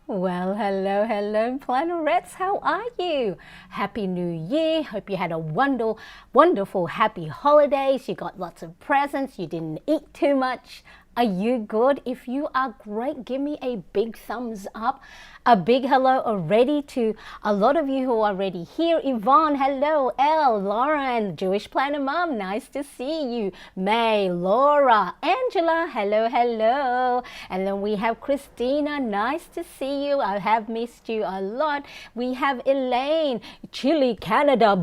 Well, hello, Planerets. How are you? Happy New Year. Hope you had a wonderful, happy holidays. You got lots of presents. You didn't eat too much. Are you good? If you are great, give me a big thumbs up. A big hello already to a lot of you who are already here. Yvonne, hello. Elle, Lauren, Jewish Planner Mom, nice to see you. May, Laura, Angela, hello. And then we have Christina, nice to see you. I have missed you a lot. We have Elaine, Chile, Canada.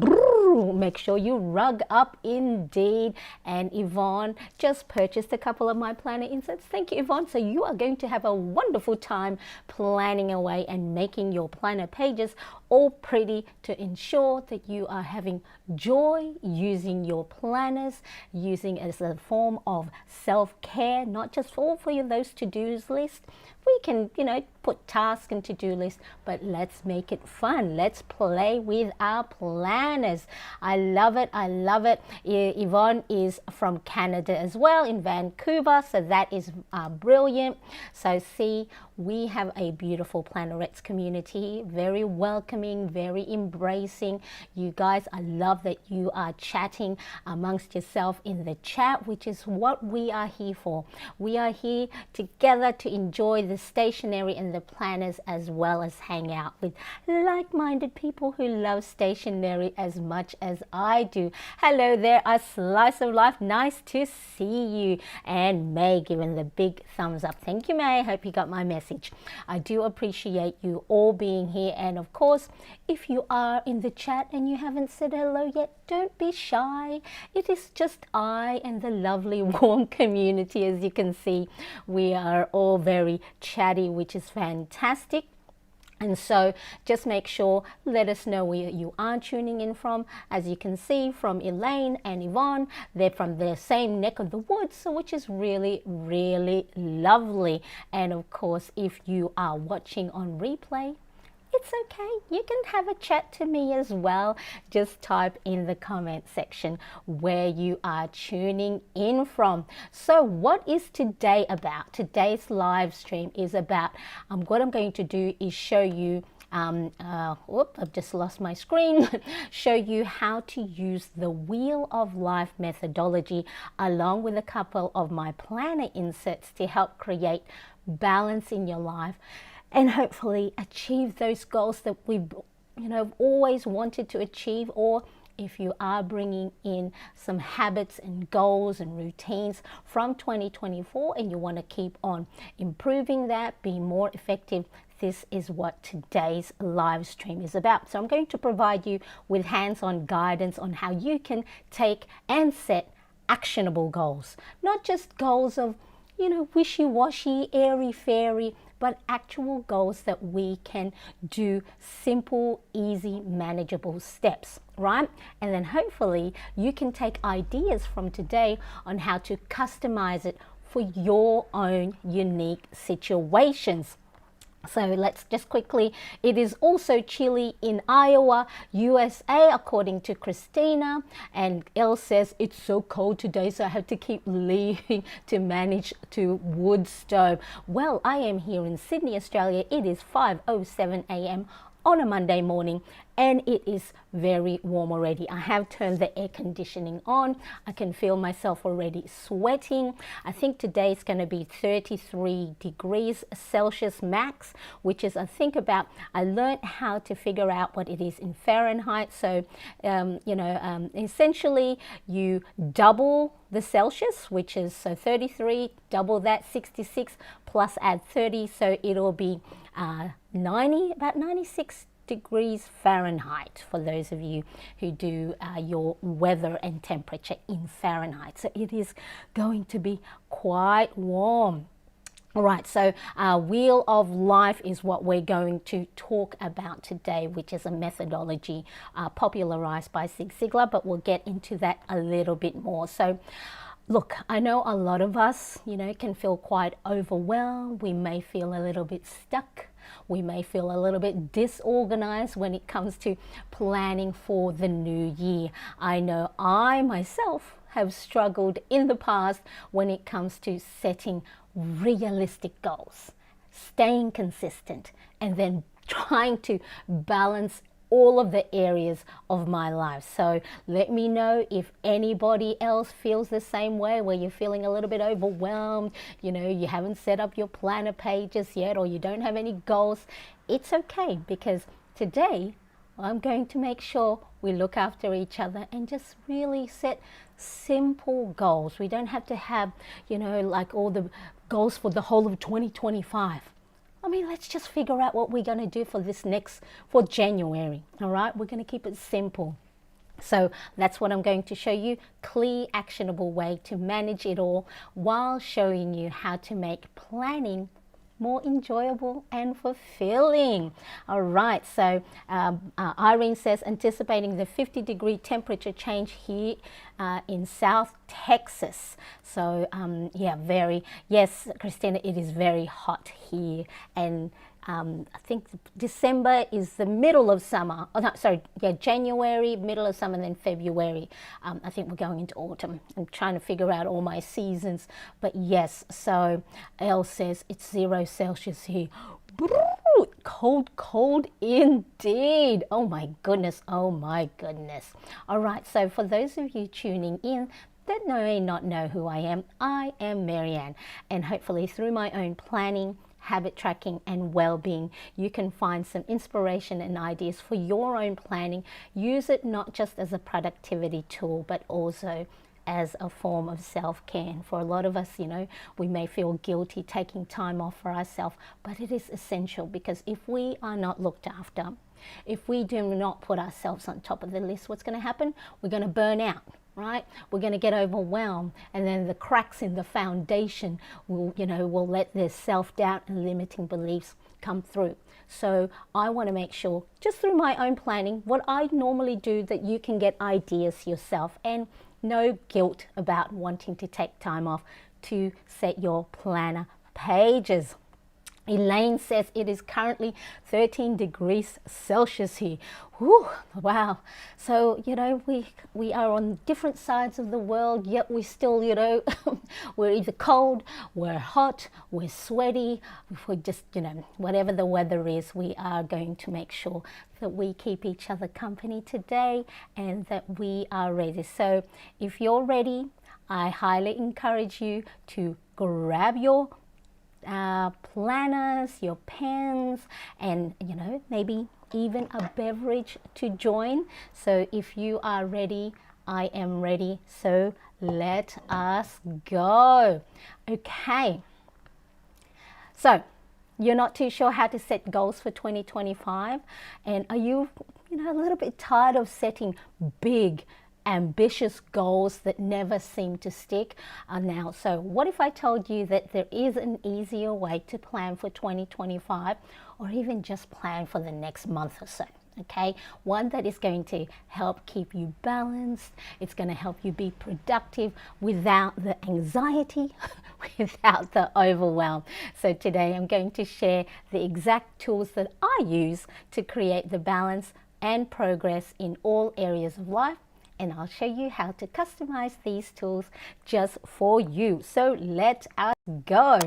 Make sure you rug up indeed. And Yvonne just purchased a couple of my planner insets. Thank you, Yvonne. So you are going to have a wonderful time planning away and making your planner pages all pretty to ensure that you are having joy using your planners, using it as a form of self-care, not just for those to-dos list. We can, put tasks and to-do lists, but let's make it fun. Let's play with our planners. I love it. Yvonne is from Canada as well, in Vancouver, so that is brilliant. So see, we have a beautiful Plannerets community, very welcoming, very embracing. You guys, I love that you are chatting amongst yourself in the chat, which is what we are here for. We are here together to enjoy the stationery and the planners, as well as hang out with like-minded people who love stationery as much as I do. Hello there, a slice of life. Nice to see you. And May giving the big thumbs up. Thank you, May. Hope you got my message. I do appreciate you all being here. And of course, if you are in the chat and you haven't said hello yet, don't be shy. It is just I and the lovely warm community. As you can see, we are all very chatty, which is fantastic. And so just make sure, let us know where you are tuning in from. As you can see from Elaine and Yvonne, they're from the same neck of the woods, so which is really lovely. And of course, if you are watching on replay, it's okay. You can have a chat to me as well. Just type in the comment section where you are tuning in from. So what is today about? Today's live stream is about, what I'm going to do is show you, I've just lost my screen, show you how to use the Wheel of Life methodology along with a couple of my planner inserts to help create balance in your life and hopefully achieve those goals that we've always wanted to achieve. Or if you are bringing in some habits and goals and routines from 2024 and you want to keep on improving that, be more effective, this is what today's live stream is about. So I'm going to provide you with hands-on guidance on how you can take and set actionable goals, not just goals of wishy-washy, airy-fairy, but actual goals that we can do, simple, easy, manageable steps, right? And then hopefully you can take ideas from today on how to customize it for your own unique situations. So let's just quickly, it is also chilly in Iowa, USA, according to Christina. And Elle says, it's so cold today, so I have to keep leaving to manage to wood stove. Well, I am here in Sydney, Australia. It is 5:07 a.m. on a Monday morning, and it is very warm already. I have turned the air conditioning on. I can feel myself already sweating. I think today is going to be 33 degrees Celsius max, which is, I learned how to figure out what it is in Fahrenheit. So, essentially you double the Celsius, which is, so 33, double that, 66, plus add 30, so it'll be about 96 degrees Fahrenheit for those of you who do your weather and temperature in Fahrenheit. So it is going to be quite warm. All right, so Wheel of Life is what we're going to talk about today, which is a methodology popularized by Zig Ziglar, but we'll get into that a little bit more. So look, I know a lot of us, can feel quite overwhelmed. We may feel a little bit stuck. We may feel a little bit disorganized when it comes to planning for the new year. I know I myself have struggled in the past when it comes to setting realistic goals. staying consistent, and then trying to balance all of the areas of my life. So let me know if anybody else feels the same way, where you're feeling a little bit overwhelmed, you haven't set up your planner pages yet, or you don't have any goals. It's okay, because today I'm going to make sure we look after each other and just really set simple goals. We don't have to have, like all the goals for the whole of 2025. I mean, let's just figure out what we're going to do for January. All right, we're going to keep it simple. So that's what I'm going to show you, clear, actionable way to manage it all, while showing you how to make planning more enjoyable and fulfilling. All right, so Irene says, anticipating the 50-degree temperature change here in South Texas. So yes, Christina, it is very hot here, and I think December is the middle of summer. Oh, no, sorry, January, middle of summer, and then February. I think we're going into autumn. I'm trying to figure out all my seasons. But yes, so Elle says it's 0 Celsius here. Cold indeed. Oh my goodness. All right, so for those of you tuning in that may not know who I am Marianne, and hopefully through my own planning, habit tracking and well-being, you can find some inspiration and ideas for your own planning. Use it not just as a productivity tool, but also as a form of self-care. And for a lot of us, we may feel guilty taking time off for ourselves, but it is essential, because if we are not looked after, if we do not put ourselves on top of the list, what's going to happen? We're going to burn out. Right? We're going to get overwhelmed, and then the cracks in the foundation will let their self-doubt and limiting beliefs come through. So I want to make sure, just through my own planning, what I normally do, that you can get ideas yourself, and no guilt about wanting to take time off to set your planner pages. Elaine says it is currently 13 degrees Celsius here. Whew, wow. So, we are on different sides of the world, yet we still, we're either cold, we're hot, we're sweaty, we're just, whatever the weather is, we are going to make sure that we keep each other company today, and that we are ready. So if you're ready, I highly encourage you to grab your planners, your pens, and maybe even a beverage to join. So if you are ready, I am ready. So let us go. Okay. So you're not too sure how to set goals for 2025, and are you a little bit tired of setting big, ambitious goals that never seem to stick? Now, so what if I told you that there is an easier way to plan for 2025, or even just plan for the next month or so? Okay, one that is going to help keep you balanced. It's going to help you be productive without the anxiety, without the overwhelm. So today I'm going to share the exact tools that I use to create the balance and progress in all areas of life, and I'll show you how to customize these tools just for you. So let us go.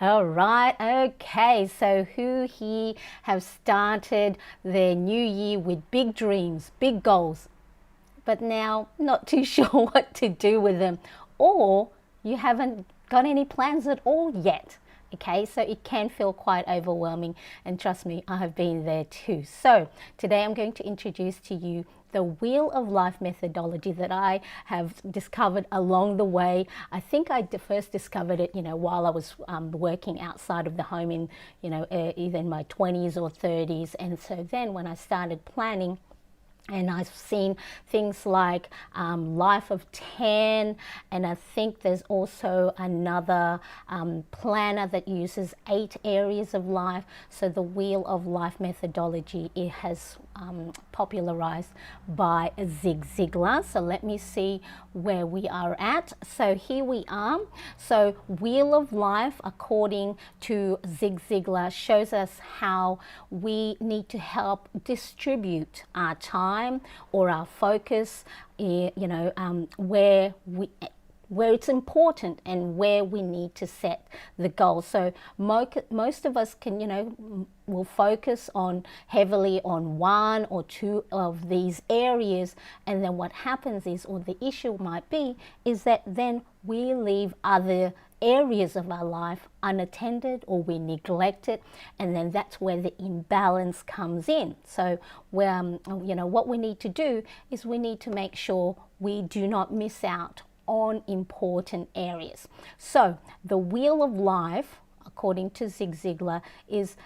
All right, okay, so who here have started their new year with big dreams, big goals, but now not too sure what to do with them, or you haven't got any plans at all yet? Okay, so it can feel quite overwhelming, and trust me, I have been there too. So today I'm going to introduce to you the Wheel of Life methodology that I have discovered along the way. I think I first discovered it, while I was working outside of the home in, either in my 20s or 30s. And so then when I started planning, and I've seen things like Life of 10, and I think there's also another planner that uses 8 areas of life. So the Wheel of Life methodology, it has popularized by Zig Ziglar. So let me see where we are at. So here we are. So Wheel of Life, according to Zig Ziglar, shows us how we need to help distribute our time or our focus, where we where it's important and where we need to set the goal. So most of us can, will focus on heavily on one or two of these areas, and then what happens is, or the issue might be, is that then we leave other areas of our life unattended, or we neglect it, and then that's where the imbalance comes in. So what we need to do is we need to make sure we do not miss out on important areas. So the wheel of life, according to Zig Ziglar, is,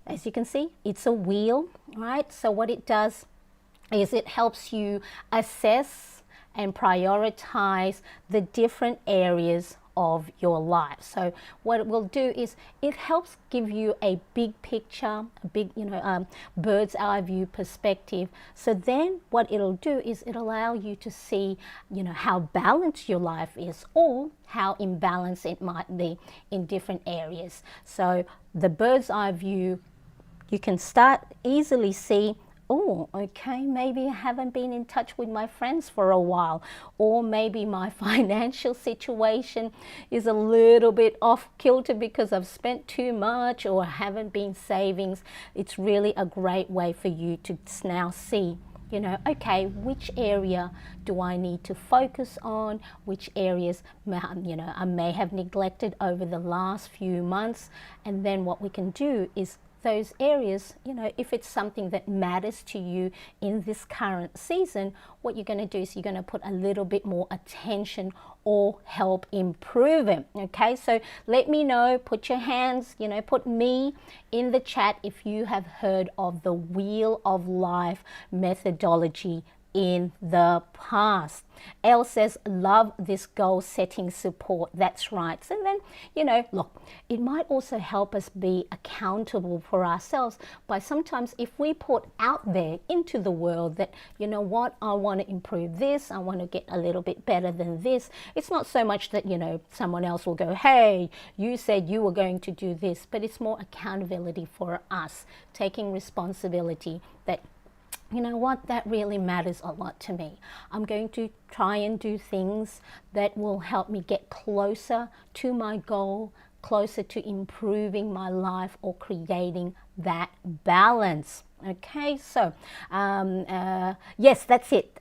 as you can see, it's a wheel, right? So what it does is it helps you assess and prioritize the different areas of your life. So what it will do is it helps give you a big picture, a big, bird's eye view perspective. So then what it'll do is it'll allow you to see, how balanced your life is, or how imbalanced it might be in different areas. So the bird's eye view, you can start easily see, oh, okay, maybe I haven't been in touch with my friends for a while, or maybe my financial situation is a little bit off kilter because I've spent too much or haven't been savings. It's really a great way for you to now see, okay, which area do I need to focus on, which areas, I may have neglected over the last few months. And then what we can do is those areas, if it's something that matters to you in this current season, what you're going to do is you're going to put a little bit more attention or help improve it. Okay, so let me know, put your hands, put me in the chat if you have heard of the Wheel of Life methodology in the past. Elle says, love this goal setting support. That's right. So then, look, it might also help us be accountable for ourselves by sometimes if we put out there into the world that, what, I want to improve this, I want to get a little bit better than this. It's not so much that, someone else will go, hey, you said you were going to do this, but it's more accountability for us, taking responsibility that, what, that really matters a lot to me. I'm going to try and do things that will help me get closer to my goal, closer to improving my life or creating that balance. Okay, so yes, that's it.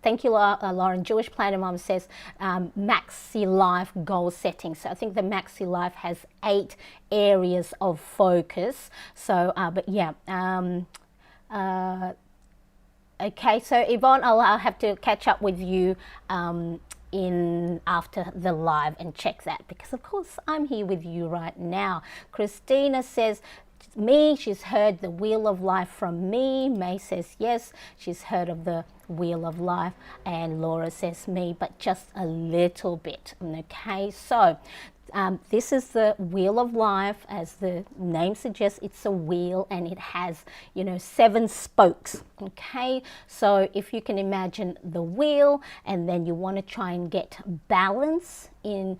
Thank you, Lauren. Jewish Planner Mom says Maxi Life goal setting. So I think the Maxi Life has 8 areas of focus. So, but yeah. Okay, so Yvonne, I'll have to catch up with you in after the live and check that, because of course I'm here with you right now. Christina says, me, she's heard the Wheel of Life from me. May says yes, she's heard of the Wheel of Life. And Laura says me, but just a little bit. Okay, so this is the Wheel of Life. As the name suggests, it's a wheel and it has, 7 spokes. Okay, so if you can imagine the wheel and then you want to try and get balance in,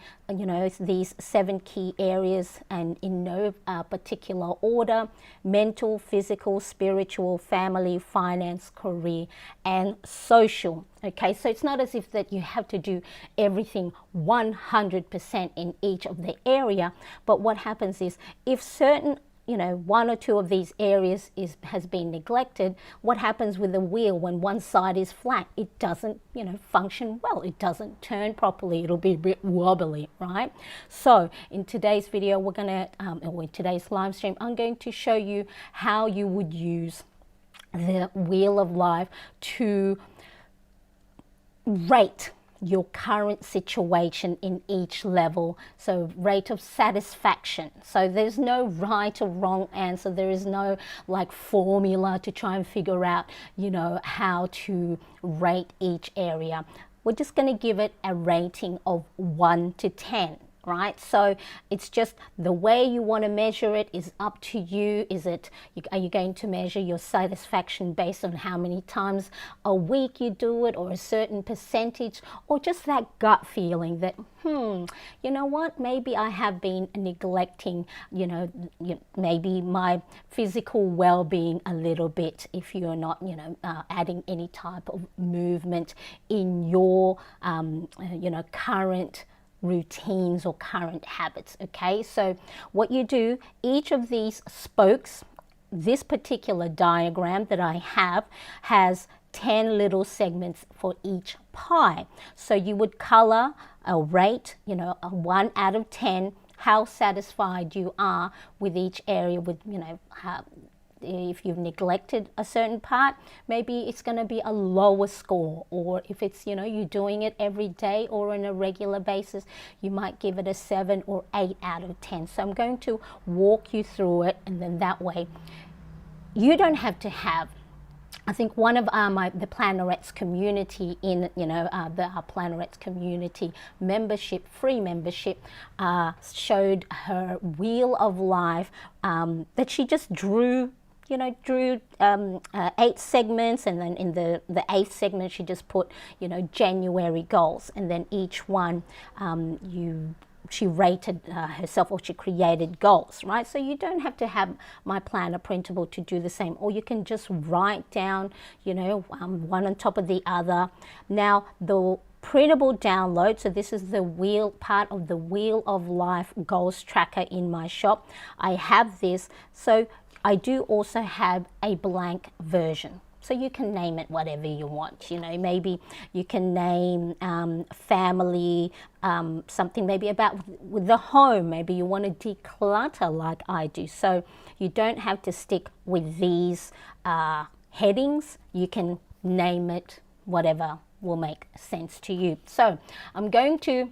these 7 key areas, and in no particular order: mental, physical, spiritual, family, finance, career, and social. Okay, so it's not as if that you have to do everything 100% in each of the area, but what happens is if certain 1 or 2 of these areas has been neglected, what happens with the wheel when one side is flat? It doesn't, function well. It doesn't turn properly. It'll be a bit wobbly, right? So in today's video, we're going to, or in today's live stream, I'm going to show you how you would use the Wheel of Life to rate your current situation in each level. So rate of satisfaction. So there's no right or wrong answer. There is no formula to try and figure out, how to rate each area. We're just going to give it a rating of 1 to 10. right? So it's just the way you want to measure it is up to you. Are you going to measure your satisfaction based on how many times a week you do it, or a certain percentage, or just that gut feeling that, you know what, maybe I have been neglecting, maybe my physical well-being a little bit if you're not, adding any type of movement in your, current routines or current habits. Okay, so what you do, each of these spokes, this particular diagram that I have has 10 little segments for each pie. So you would color a rate, a 1 out of 10, how satisfied you are with each area, with, if you've neglected a certain part, maybe it's going to be a lower score. Or if it's, you're doing it every day or on a regular basis, you might give it a 7 or 8 out of 10. So I'm going to walk you through it, and then that way you don't have to have, I think one of the Plannerettes community in, the Plannerettes community membership, free membership, showed her wheel of life that she just drew 8 segments, and then in the 8th segment she just put, January goals, and then each one she rated herself, or she created goals, right? So you don't have to have my planner printable to do the same, or you can just write down, one on top of the other. Now the printable download, so this is the part of the Wheel of Life goals tracker in my shop. I have this, so I do also have a blank version. So you can name it whatever you want. Maybe you can name family, something maybe about with the home. Maybe you want to declutter like I do. So you don't have to stick with these headings. You can name it whatever will make sense to you. So I'm going to,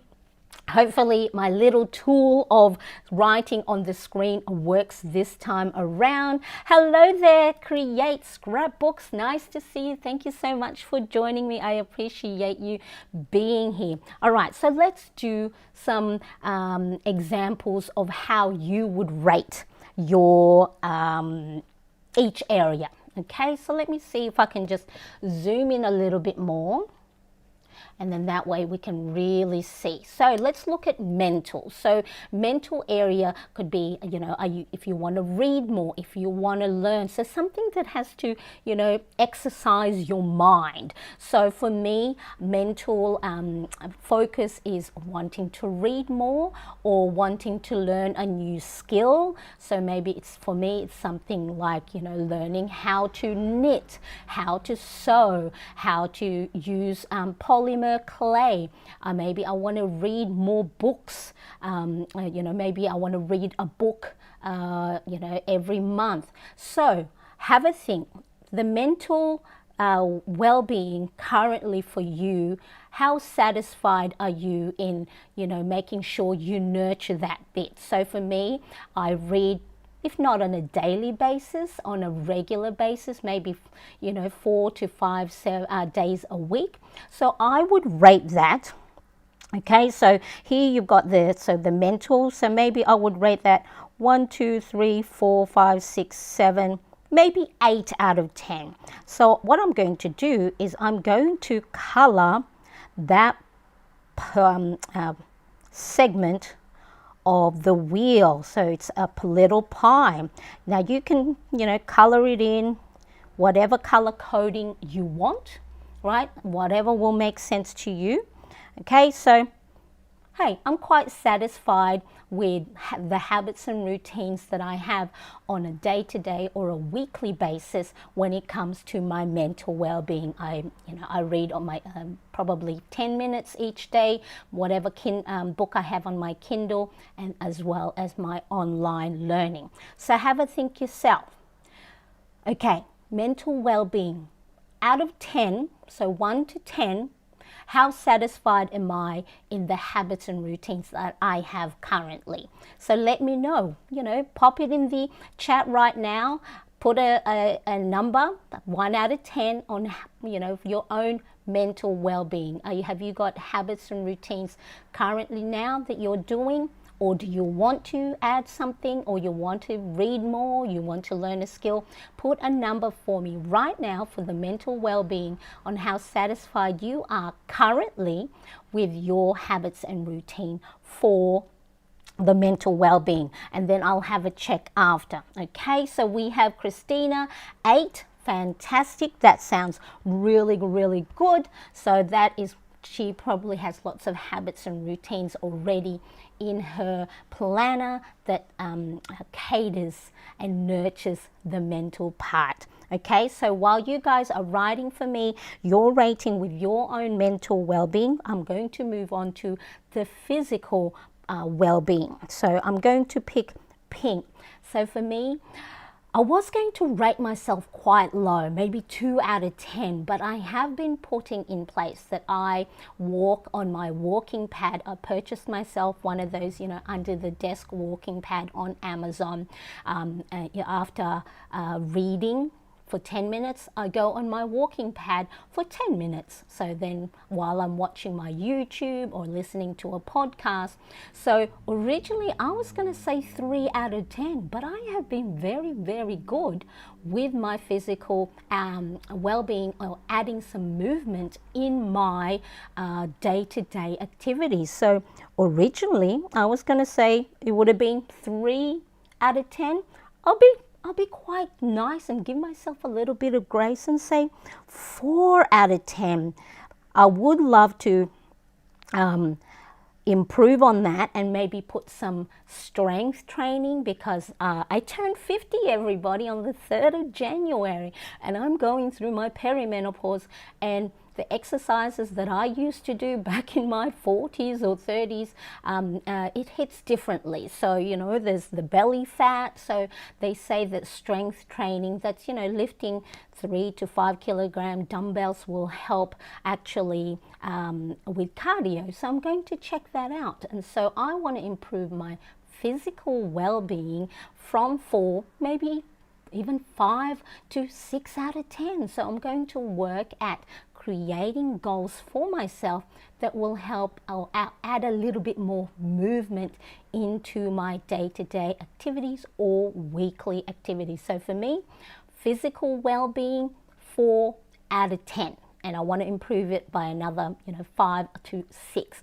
hopefully my little tool of writing on the screen works this time around. Hello there, Create Scrapbooks. Nice to see you. Thank you so much for joining me. I appreciate you being here. All right, so let's do some examples of how you would rate your each area. Okay, so let me see if I can just zoom in a little bit more. And then that way we can really see. So let's look at mental. So mental area could be, if you want to read more, if you want to learn. So something that has to, exercise your mind. So for me, mental focus is wanting to read more or wanting to learn a new skill. So maybe for me, it's something like, learning how to knit, how to sew, how to use polymer clay. Maybe I want to read more books. Maybe I want to read a book, every month. So have a think. The mental well-being currently for you, how satisfied are you in, making sure you nurture that bit? So for me, I read, if not on a daily basis, on a regular basis, maybe 4 to 5 days a week. So I would rate that. Okay, so here you've got the mental. So maybe I would rate that 1, 2, 3, 4, 5, 6, 7, maybe 8 out of 10. So what I'm going to do is I'm going to color that segment of the wheel. So it's a little pie. Now you can, color it in whatever color coding you want, right? Whatever will make sense to you. Okay, so hey, I'm quite satisfied with the habits and routines that I have on a day-to-day or a weekly basis when it comes to my mental well-being. I read on my probably 10 minutes each day, whatever book I have on my Kindle, and as well as my online learning. So have a think yourself. Okay, mental well-being. Out of 10, so 1 to 10, how satisfied am I in the habits and routines that I have currently? So let me know, pop it in the chat right now. put a number, 1 out of 10, on your own mental well-being. Have you got habits and routines currently now that you're doing? Or do you want to add something, or you want to read more, you want to learn a skill? Put a number for me right now for the mental well-being on how satisfied you are currently with your habits and routine for the mental well-being, and then I'll have a check after. Okay, so we have Christina, 8. Fantastic. That sounds really, really good. So that is, she probably has lots of habits and routines already in her planner that caters and nurtures the mental part. Okay, so while you guys are writing for me your rating with your own mental well-being, I'm going to move on to the physical well-being. So I'm going to pick pink. So for me, I was going to rate myself quite low, maybe 2 out of 10, but I have been putting in place that I walk on my walking pad. I purchased myself one of those, under the desk walking pad on Amazon. After reading for 10 minutes, I go on my walking pad for 10 minutes. So then while I'm watching my YouTube or listening to a podcast. So originally I was going to say 3 out of 10, but I have been very, very good with my physical well-being, or adding some movement in my day-to-day activities. So originally I was going to say it would have been 3 out of 10. I'll be quite nice and give myself a little bit of grace and say 4 out of 10. I would love to improve on that and maybe put some strength training, because I turned 50, everybody, on the 3rd of January, and I'm going through my perimenopause, and the exercises that I used to do back in my 40s or 30s, it hits differently. So, there's the belly fat. So they say that strength training, that's, lifting 3 to 5 kilogram dumbbells, will help actually with cardio. So I'm going to check that out. And so I want to improve my physical well-being from 4, maybe even 5 to 6 out of 10. So I'm going to work at creating goals for myself that will help add a little bit more movement into my day-to-day activities or weekly activities. So for me, physical well-being, 4 out of 10, and I want to improve it by another 5 to 6.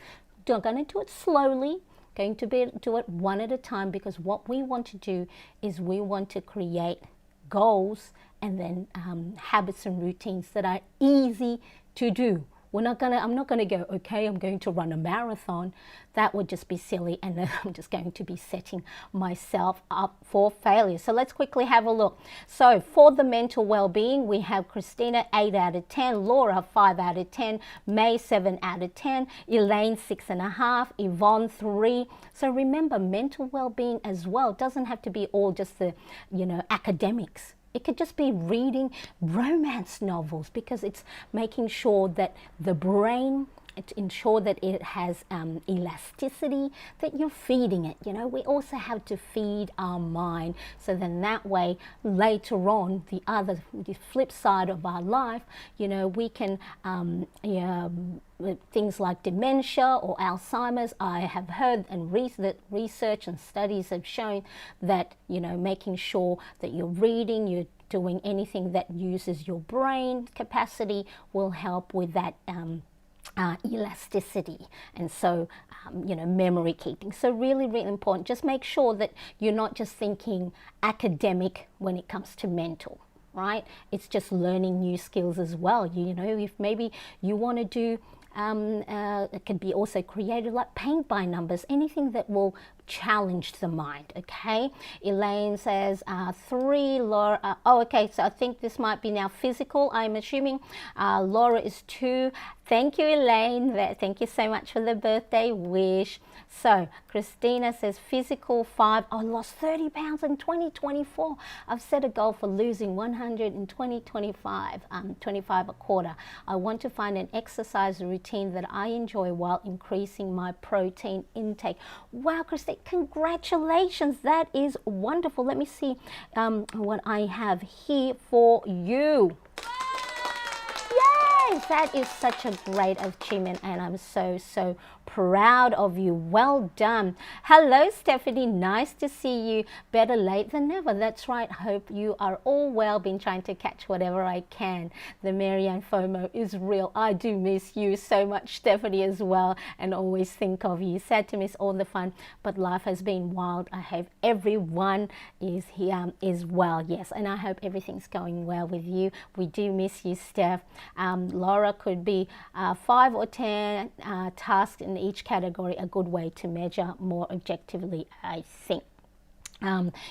I'm going to do it slowly, going to do it one at a time, because what we want to do is we want to create goals and then habits and routines that are easy to do. I'm not gonna go, okay, I'm going to run a marathon. That would just be silly, and then I'm just going to be setting myself up for failure. So let's quickly have a look. So for the mental well-being, we have Christina, 8 out of 10, Laura, 5 out of 10, May, 7 out of 10, Elaine, 6.5, Yvonne, 3. So remember, mental well-being as well doesn't have to be all just the academics. It could just be reading romance novels, because it's making sure that the brain, ensure that it has elasticity, that you're feeding it. We also have to feed our mind, so then that way later on, the flip side of our life, we can things like dementia or Alzheimer's. I have heard and research and studies have shown that making sure that you're reading, you're doing anything that uses your brain capacity will help with that elasticity, and so memory keeping. So really, really important. Just make sure that you're not just thinking academic when it comes to mental, right? It's just learning new skills as well. If maybe you want to do it could be also creative, like paint by numbers, anything that will challenge the mind. Okay, Elaine says 3, Laura, okay, so I think this might be now physical, I'm assuming. Laura is 2. Thank you, Elaine. Thank you so much for the birthday wish. So Christina says physical, 5. I lost 30 pounds in 2024. I've set a goal for losing 100 in 2025, 25 a quarter. I want to find an exercise routine routine that I enjoy while increasing my protein intake. Wow, Christine, congratulations. That is wonderful. Let me see what I have here for you. Yes, that is such a great achievement, and I'm so proud of you. Well done. Hello, Stephanie. Nice to see you. Better late than never. That's right. Hope you are all well. Been trying to catch whatever I can. The Marianne FOMO is real. I do miss you so much, Stephanie, as well, and always think of you. Sad to miss all the fun, but life has been wild. I hope everyone is here is well. Yes, and I hope everything's going well with you. We do miss you, Steph. Laura, could be 5 or 10 tasks in each category a good way to measure more objectively, I think.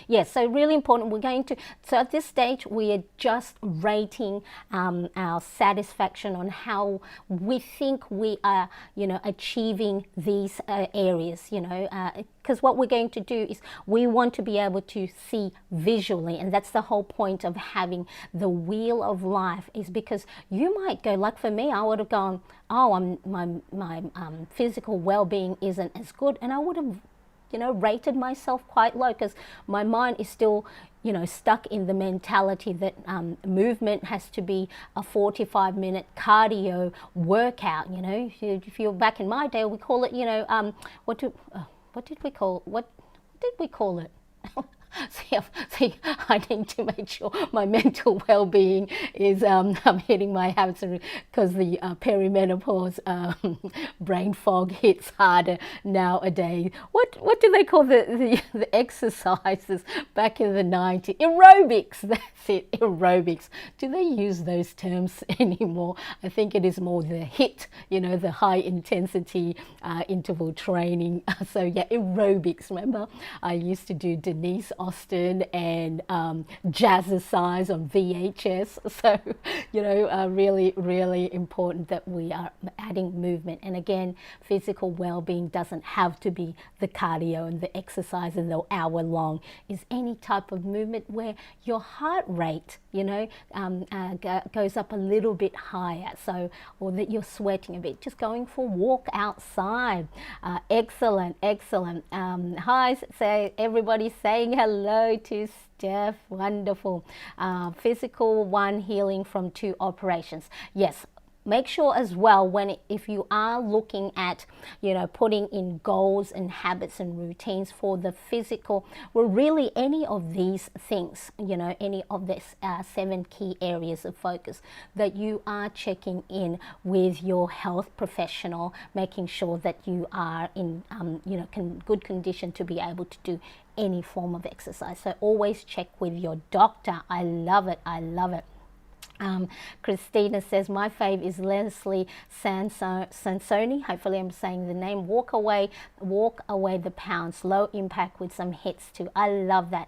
Yes, so really important. We're going to, so at this stage, we are just rating our satisfaction on how we think we are, achieving these areas, because what we're going to do is we want to be able to see visually, and that's the whole point of having the wheel of life, is because you might go, like for me, I would have gone, oh, my physical well-being isn't as good, and I would have rated myself quite low because my mind is still, stuck in the mentality that movement has to be a 45-minute cardio workout. If you're back in my day, we call it, what did we call it? See, I need to make sure my mental well-being is I'm hitting my habits, because the perimenopause brain fog hits harder nowadays. What do they call the exercises back in the 90s? Aerobics, that's it, aerobics. Do they use those terms anymore? I think it is more the HIIT, the high intensity interval training. So yeah, aerobics. Remember, I used to do Denise Austin and Jazzercise on VHS. So, really important that we are adding movement. And again, physical well-being doesn't have to be the cardio and the exercise and the hour long. Is any type of movement where your heart rate, goes up a little bit higher. So, or that you're sweating a bit, just going for a walk outside. Excellent. Hi, say everybody saying hello to Steph. Wonderful. Physical 1, healing from 2 operations. Yes. Make sure as well, if you are looking at, putting in goals and habits and routines for the physical, well, really any of these things, any of these 7 key areas of focus, that you are checking in with your health professional, making sure that you are in, good condition to be able to do any form of exercise. So always check with your doctor. I love it. Christina says, my fave is Leslie Sansoni. Hopefully I'm saying the name. Walk away the pounds. Low impact with some hits too. I love that.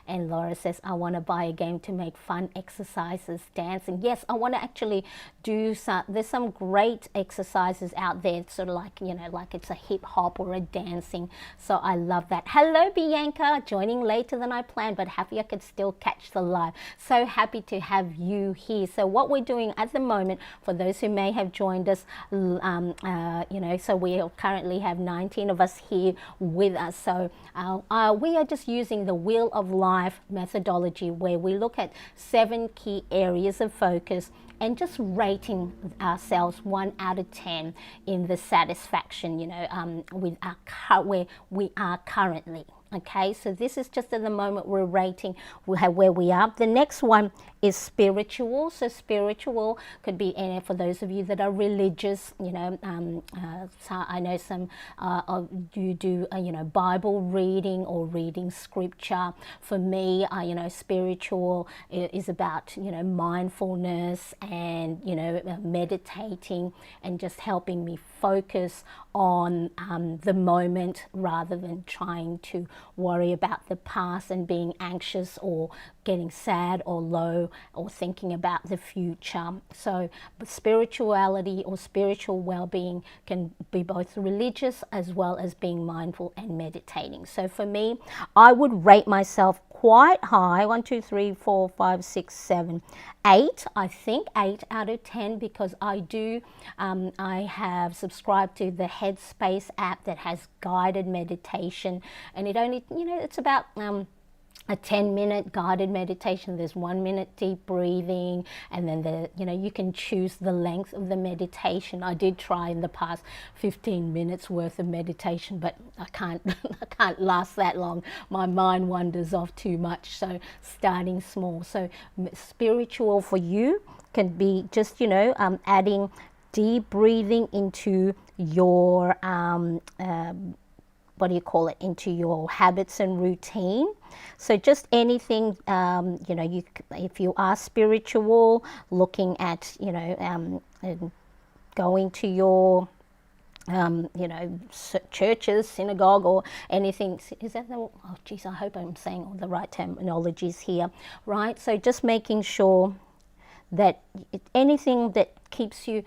And Laura says, I want to buy a game to make fun exercises, dancing. Yes, I want to actually do some. There's some great exercises out there, sort of like, like it's a hip hop or a dancing. So I love that. Hello, Bianca. Joining later than I planned, but happy I could still catch the live. So happy to have you here. So what we're doing at the moment, for those who may have joined us, so we currently have 19 of us here with us. So we are just using the Wheel of Life methodology, where we look at 7 key areas of focus and just rating ourselves 1 out of 10 in the satisfaction, with where we are currently. Okay, so this is just at the moment we're rating where we are. The next one is spiritual. So spiritual could be for those of you that are religious. So I know some you do Bible reading or reading scripture. For me, spiritual is about mindfulness and meditating and just helping me focus on the moment rather than trying to worry about the past and being anxious or getting sad or low or thinking about the future. So spirituality or spiritual well-being can be both religious as well as being mindful and meditating. So for me, I would rate myself quite high. 1, 2, 3, 4, 5, 6, 7, 8. I think 8 out of 10, because I have subscribed to the Headspace app that has guided meditation, and it only, it's about a 10-minute guided meditation. There's 1 minute deep breathing, and then you can choose the length of the meditation. I did try in the past 15 minutes worth of meditation, but I can't I can't last that long. My mind wanders off too much. So starting small. So spiritual for you can be just adding deep breathing into your into your habits and routine. So just anything, if you are spiritual, looking at, going to your, churches, synagogue, or anything. Is that oh geez, I hope I'm saying all the right terminologies here, right? So just making sure that anything that keeps you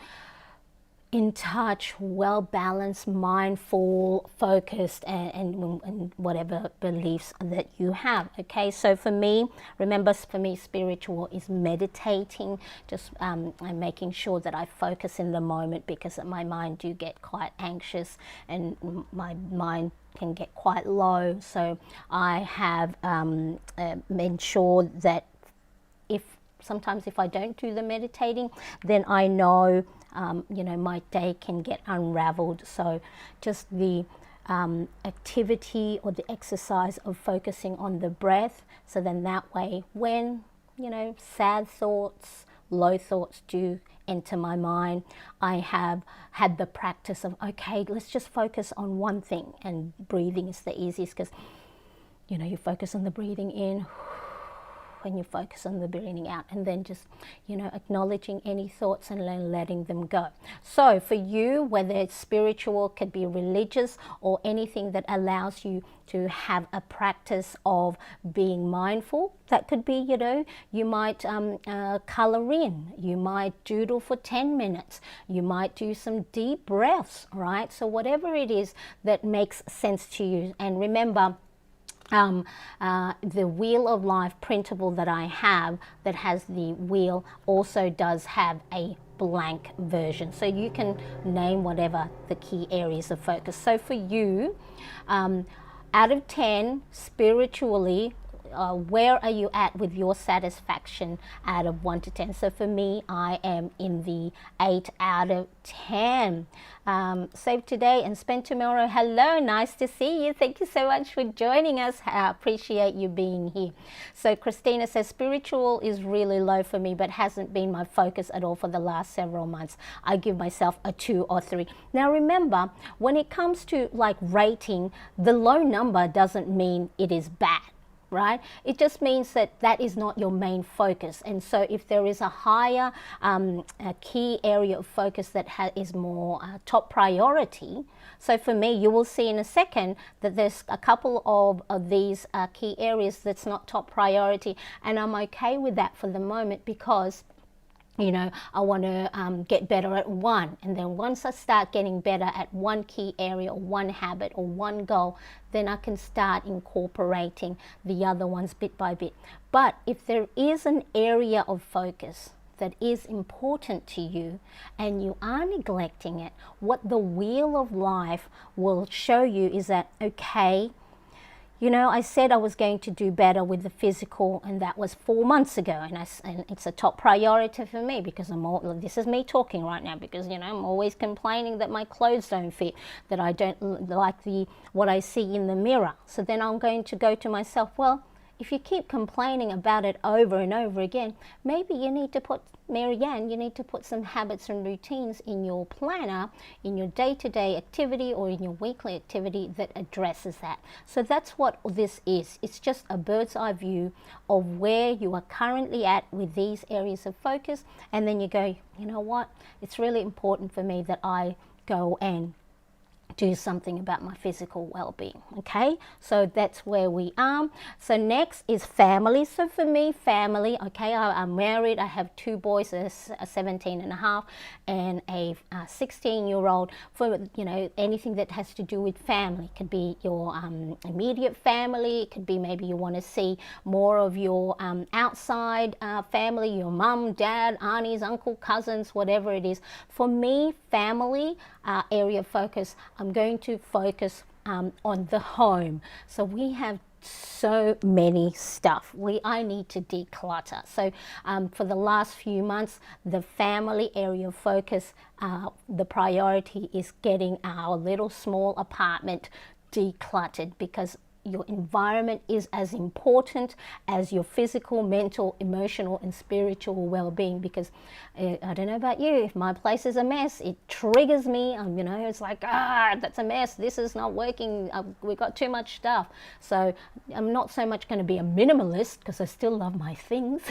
in touch, well balanced, mindful, focused, and whatever beliefs that you have. Okay, so for me, remember, for me, spiritual is meditating, just making sure that I focus in the moment, because my mind do get quite anxious and my mind can get quite low. So I have made sure that sometimes if I don't do the meditating, then I know my day can get unraveled. So just the activity or the exercise of focusing on the breath, so then that way when sad thoughts, low thoughts do enter my mind, I have had the practice of, okay, let's just focus on one thing, and breathing is the easiest, because you focus on the breathing in, when you focus on the breathing out, and then just acknowledging any thoughts and then letting them go. So for you, whether it's spiritual, could be religious, or anything that allows you to have a practice of being mindful, that could be, you might color in, you might doodle for 10 minutes, you might do some deep breaths, right? So whatever it is that makes sense to you. And remember, the Wheel of Life printable that I have, that has the wheel, also does have a blank version, so you can name whatever the key areas of focus. So for you, out of 10, spiritually, where are you at with your satisfaction out of 1 to 10? So for me, I am in the 8 out of 10. Save today and spend tomorrow. Hello, nice to see you. Thank you so much for joining us. I appreciate you being here. So Christina says, spiritual is really low for me, but hasn't been my focus at all for the last several months. I give myself a 2 or 3. Now remember, when it comes to like rating, the low number doesn't mean it is bad, right? It just means that that is not your main focus. And so if there is a higher a key area of focus that is more top priority, so for me, you will see in a second that there's a couple of these key areas that's not top priority, and I'm okay with that for the moment, because I want to get better at one, and then once I start getting better at one key area or one habit or one goal, then I can start incorporating the other ones bit by bit. But if there is an area of focus that is important to you and you are neglecting it, what the Wheel of Life will show you is that, okay, I said I was going to do better with the physical, and that was 4 months ago, and it's a top priority for me, because this is me talking right now, because I'm always complaining that my clothes don't fit, that I don't like what I see in the mirror. So then I'm going to go to myself, well, if you keep complaining about it over and over again, maybe you need to put, Marianne, you need to put some habits and routines in your planner, in your day-to-day activity or in your weekly activity that addresses that. So that's what this is. It's just a bird's eye view of where you are currently at with these areas of focus. And then you go, you know what? It's really important for me that I go and do something about my physical well-being. Okay, so that's where we are. So next is family. So for me, family, okay, I'm married. I have two boys, a 17 and a half and a 16-year-old. For, you know, anything that has to do with family, it could be your immediate family, it could be maybe you want to see more of your outside family, your mum, dad, aunties, uncle, cousins, whatever it is. For me, family area of focus, I'm going to focus on the home. So we have so many stuff I need to declutter. So for the last few months, the family area of focus, the priority is getting our little small apartment decluttered, because your environment is as important as your physical, mental, emotional, and spiritual well-being. Because I don't know about you, if my place is a mess, it triggers me. You know, it's like, that's a mess. This is not working. We've got too much stuff. So I'm not so much going to be a minimalist, because I still love my things.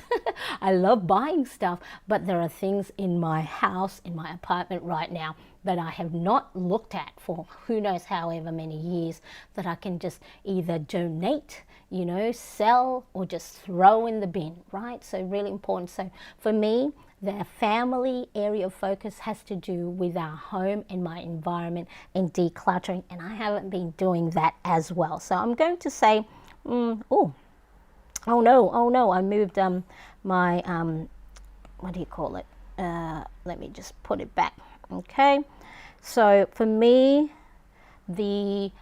I love buying stuff, but there are things in my house, in my apartment right now, that I have not looked at for who knows however many years, that I can just either donate, you know, sell, or just throw in the bin, right? So really important. So for me, the family area of focus has to do with our home and my environment and decluttering, and I haven't been doing that as well. So I'm going to say, oh no, I moved my, what do you call it? Let me just put it back. Okay, so for me, the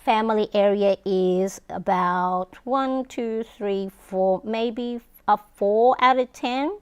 family area is about 1, 2, 3, 4, maybe a 4 out of 10.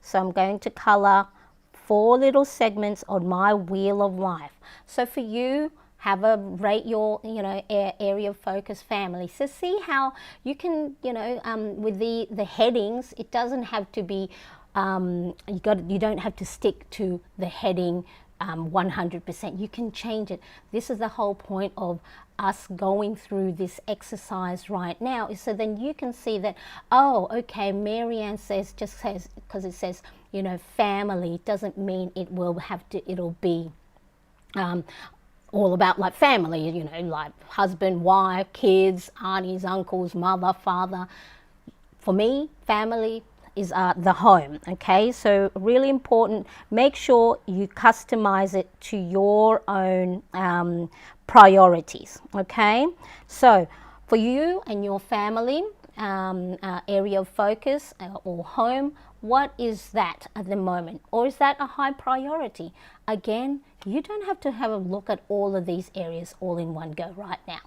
So I'm going to color 4 little segments on my wheel of life. So for you, have a rate your, you know, area of focus family. So see how you can, you know, with the headings, it doesn't have to be, you don't have to stick to the heading 100%. You can change it. This is the whole point of us going through this exercise right now, is so then you can see that, oh, okay, Marianne says, just says, because it says, you know, family, doesn't mean it will have to, it'll be all about like family, you know, like husband, wife, kids, aunties, uncles, mother, father. For me, family is the home. Okay, so really important, make sure you customize it to your own priorities. Okay, so for you and your family area of focus or home, what is that at the moment, or is that a high priority? Again, you don't have to have a look at all of these areas all in one go right now.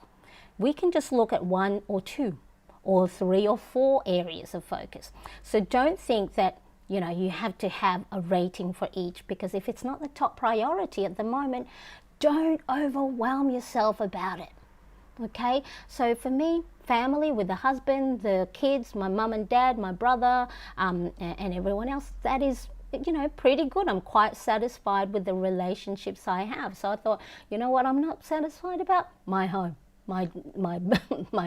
We can just look at 1 or 2 or 3 or 4 areas of focus. So don't think that, you know, you have to have a rating for each, because if it's not the top priority at the moment, don't overwhelm yourself about it. Okay, so for me, family with the husband, the kids, my mum and dad, my brother, and everyone else, that is, you know, pretty good. I'm quite satisfied with the relationships I have. So I thought, you know what, I'm not satisfied about? My home. My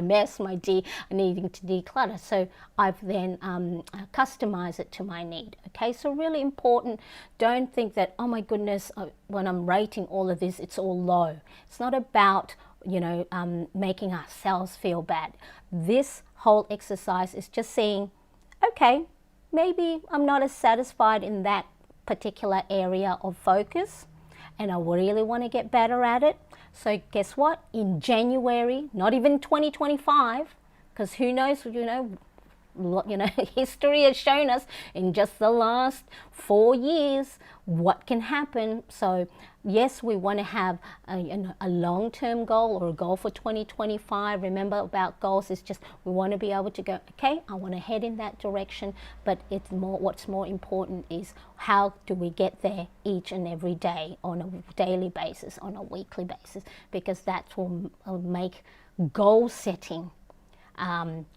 mess, needing to declutter. So I've then customized it to my need. Okay, so really important. Don't think that, oh my goodness, when I'm rating all of this, it's all low. It's not about, you know, making ourselves feel bad. This whole exercise is just saying, okay, maybe I'm not as satisfied in that particular area of focus, and I really want to get better at it. So guess what? In January, not even 2025, because who knows, you know, history has shown us in just the last 4 years what can happen. So yes, we want to have a long-term goal or a goal for 2025. Remember about goals is just we want to be able to go, okay, I want to head in that direction, but it's more, what's more important is how do we get there each and every day, on a daily basis, on a weekly basis, because that will make goal setting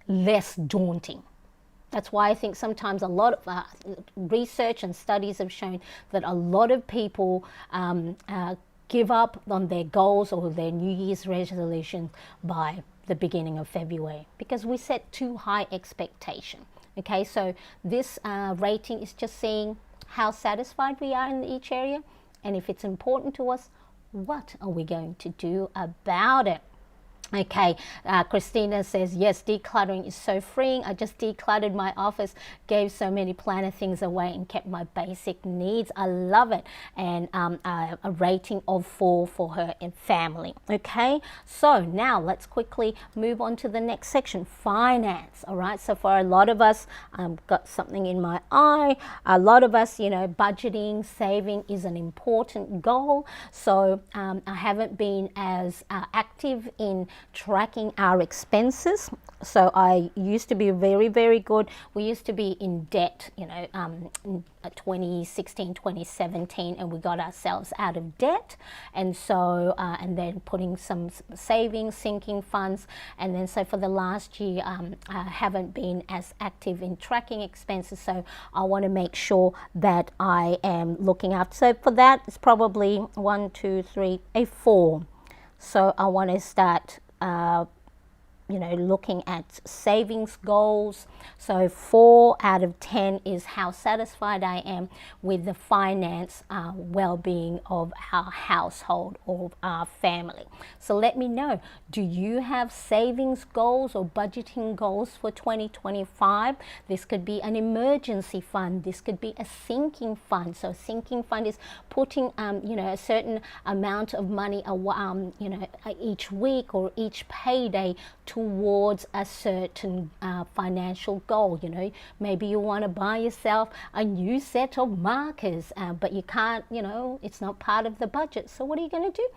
less daunting. That's why I think sometimes a lot of research and studies have shown that a lot of people give up on their goals or their New Year's resolutions by the beginning of February, because we set too high expectation. Okay, so this rating is just seeing how satisfied we are in each area, and if it's important to us, what are we going to do about it? Okay, Christina says, yes, decluttering is so freeing. I just decluttered my office, gave so many planner things away and kept my basic needs. I love it. And a rating of 4 for her and family. Okay, so now let's quickly move on to the next section, finance. All right, so for a lot of us, got something in my eye. A lot of us, budgeting, saving is an important goal. So I haven't been as active in tracking our expenses. So I used to be very, very good. We used to be in debt, in 2016, 2017, and we got ourselves out of debt. And so, and then putting some savings, sinking funds. And then so for the last year, I haven't been as active in tracking expenses. So I want to make sure that I am looking after. So for that, it's probably 1, 2, 3, a 4. So I want to start looking at savings goals. So 4 out of 10 is how satisfied I am with the finance well-being of our household or our family. So let me know, do you have savings goals or budgeting goals for 2025? This could be an emergency fund. This could be a sinking fund. So a sinking fund is putting a certain amount of money each week or each payday towards a certain financial goal. Maybe you want to buy yourself a new set of markers, but you can't, it's not part of the budget. So what are you going to do?